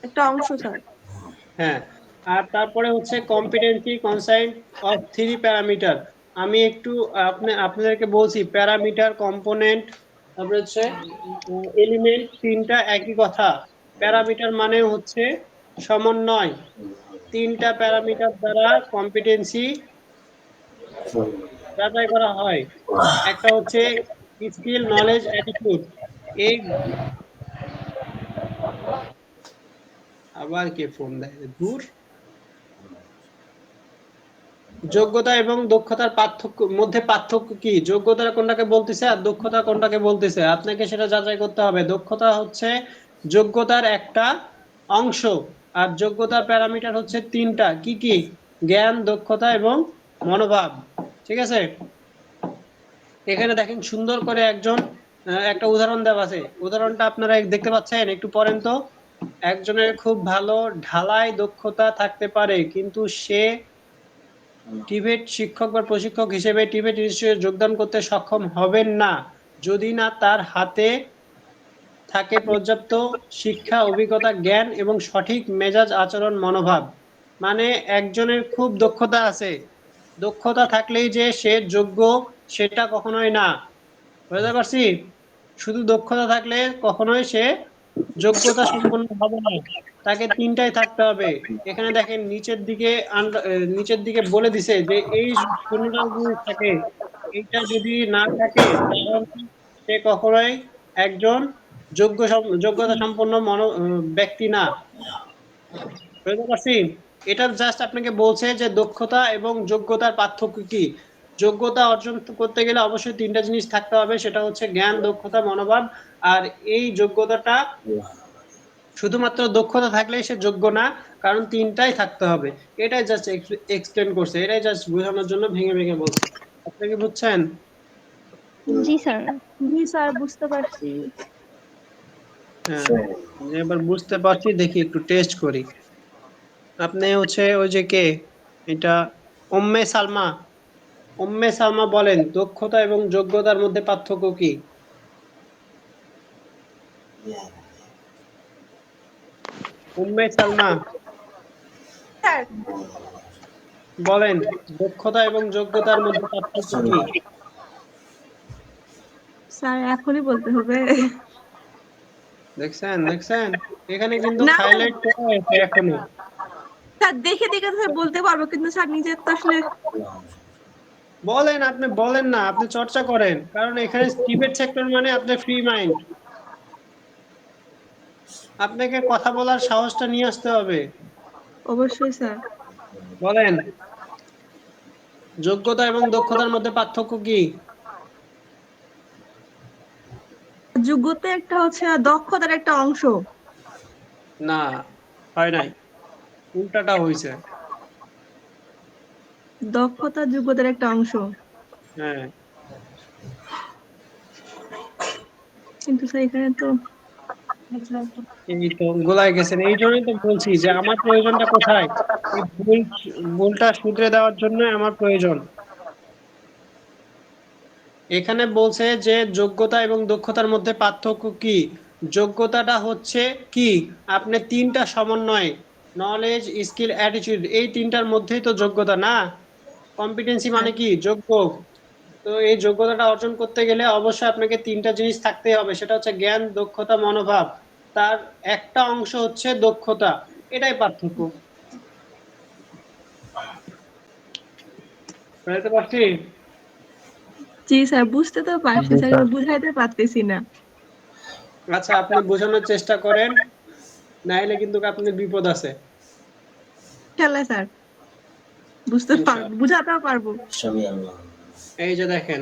একটা অংশ স্যার। হ্যাঁ, আর তারপরে হচ্ছে কম্পিটেন্সি কনসাইন্ট অফ 3 প্যারামিটার। আমি একটু আপনাদেরকে বলছি, প্যারামিটার, কম্পোনেন্ট, তারপরে হচ্ছে এলিমেন্ট, 3টা একই কথা। প্যারামিটার মানে হচ্ছে সমন্বয়। 3টা প্যারামিটার দ্বারা কম্পিটেন্সি যাচাই করা হয়। একটা হচ্ছে স্কিল, নলেজ, অ্যাটিটিউড। এই আবার কে ফোন দেয় দূর। যোগ্যতা এবং দক্ষতার পার্থক্য কি? যোগ্যতা কোনটাকে বলতেছে আর দক্ষতা কোনটাকে বলতেছে, আপনাকে সেটা যাচাই করতে হবে। দক্ষতা হচ্ছে যোগ্যতার একটা অংশ, আর যোগ্যতার প্যারামিটার হচ্ছে 3টা। কি কি? জ্ঞান, দক্ষতা এবং মনোভাব। ঠিক আছে, এখানে দেখেন সুন্দর করে একটা উদাহরণ দেওয়া আছে। উদাহরণটা আপনারা দেখতে পাচ্ছেন, একটু পড়েন তো। একজনের খুব ভালো ঢালাই দক্ষতা থাকতে পারে, কিন্তু সে টিবেট শিক্ষক বা প্রশিক্ষক হিসেবে টিবেট ইনস্টিটিউটে যোগদান করতে সক্ষম হবেন না যদি না তার হাতে থাকে পর্যাপ্ত শিক্ষা, অভিজ্ঞতা, জ্ঞান এবং সঠিক মেজাজ, আচরণ, মনোভাব। মানে একজনের খুব দক্ষতা আছে, দক্ষতা থাকলেই যে সে যোগ্য সেটা কখনোই না। বুঝতে পারছি? শুধু দক্ষতা থাকলে কখনোই সে যোগ্যতা সম্পন্ন হবে না, তাকে তিনটাই থাকতে হবে। এখানে দেখেন নিচের দিকে বলে দিছে যে এই শূন্যটা যদি থাকে, এইটা যদি না থাকে তাহলে সে কখনোই একজন যোগ্যতা সম্পন্ন ব্যক্তি না। বুঝতে পারছি? এটা জাস্ট আপনাকে বলছে যে দক্ষতা এবং যোগ্যতার পার্থক্য কি। যোগ্যতা অর্জন করতে গেলে অবশ্যই তিনটা জিনিস থাকতে হবে, সেটা হচ্ছে জ্ঞান, দক্ষতা, মনোভাব। আর এই যোগ্যতাটা শুধুমাত্র দক্ষতা থাকলেই সে যোগ্য না, কারণ তিনটাই থাকতে হবে। এটাই জাস্ট এক্সপ্লেন করছে, এটাই জাস্ট বোঝানোর জন্য ভেঙে ভেঙে বলছে। আপনি কি বুঝছেন? জি স্যার। জি স্যার, বুঝতে পারছি। হ্যাঁ, এবার বুঝতে পারছি, দেখি একটু টেস্ট করি। আপনি হচ্ছে ওই যে কে, এটা উম্মে সালমা বলেন দক্ষতা এবং যোগ্যতার মধ্যে পার্থক্য কি? উম্মে সালমা স্যার বলেন দক্ষতা এবং যোগ্যতার মধ্যে পার্থক্য কি? স্যার এখনই বলতে হবে? দেখছেন দেখছেন, এখানে কিন্তু না হাইলাইট করা হয়েছে এখনো। স্যার, দেখে দেখে স্যার বলতে পারবো, কিন্তু স্যার নিজের তো আসলে বলেন, আপনি বলেন না, আপনি চর্চা করেন, কারণ এখানে ডিবেট সেক্টর মানে আপনার ফ্রি মাইন্ড, আপনাকে কথা বলার সাহসটা নিয়ে আসতে হবে। অবশ্যই স্যার। বলেন যোগ্যতা এবং দক্ষতার মধ্যে পার্থক্য কি? যোগ্যতা একটা হচ্ছে দক্ষতার একটা অংশ। না, হয় নাই, উল্টাটা হয়েছে। দক্ষতা যোগ্যতার একটা অংশ, হ্যাঁ, কিন্তু স্যার এখানে তো এই তো গোলায় গেছেন। এই জন্যই তো বলছি যে আমার প্রয়োজনটা কোথায়, এই ভুলটা শুধরে দেওয়ার জন্য আমার প্রয়োজন। এখানে বলছে যে যোগ্যতা এবং দক্ষতার মধ্যে পার্থক্য কি। যোগ্যতাটা হচ্ছে কি, আপনি তিনটা সমন্বয়, নলেজ, স্কিল, অ্যাটিটিউড, এই তিনটার মধ্যেই তো যোগ্যতা না। কম্পিটেন্সি মানে কি, যোগ্য। তো এই যোগ্যতাটা অর্জন করতে গেলে অবশ্যই আপনাকে তিনটা জিনিস থাকতেই হবে, সেটা হচ্ছে জ্ঞান, দক্ষতা, মনোভাব। তার একটা অংশ হচ্ছে দক্ষতা, এটাই পার্থক্য। বুঝতে পারছি? জি স্যার, বুঝতে তো পারছি স্যার, বুঝাইতে পারতেছি না। আচ্ছা, আপনি বোঝানোর চেষ্টা করেন, নাইলে কিন্তু আপনার বিপদ আছে। ইনশাআল্লাহ স্যার, বুঝতে পারবো, ইনশাআল্লাহ। বুঝাতেও পারবো। এই যে দেখেন,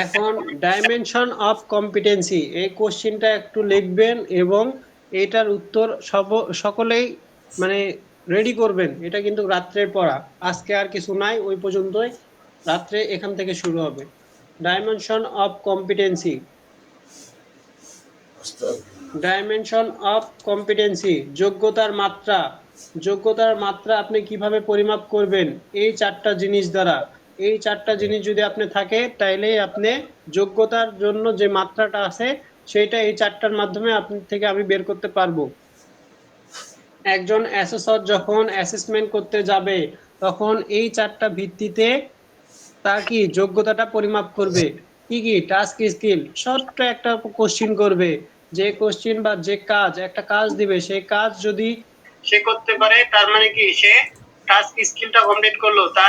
এখন ডাইমেনশন অফ কম্পিটেন্সি, এই কোশ্চিনটা একটু লিখবেন এবং এটার উত্তর সকলেই মানে রেডি করবেন। এটা কিন্তু রাত্রের পড়া, আজকে আর কিছু নাই, ওই পর্যন্তই, রাত্রে এখান থেকে শুরু হবে। Dimension of competency, dimension of competency, যোগ্যতার মাত্রা। যোগ্যতার মাত্রা আপনি কিভাবে পরিমাপ করবেন? এই চারটা জিনিস দ্বারা। এই চারটা জিনিস যদি আপনি থাকে, তাইলে আপনি যোগ্যতার জন্য যে মাত্রাটা আছে সেটা এই চারটার মাধ্যমে আপনি থেকে আমি বের করতে পারবো। একজন অ্যাসেসর যখন অ্যাসেসমেন্ট করতে যাবে, তখন এই চারটা ভিত্তিতে তার কি যোগ্যতাটা পরিমাপ করবে। কি কি? টাস্ক, স্কিল, ছোট্ট একটা কোশ্চিন করবে, যে কোশ্চিন বা যে কাজ, একটা কাজ দিবে, সেই কাজ যদি সে করতে পারে, তার মানে কি সে টাস্ক স্কিলটা কমপ্লিট করলো।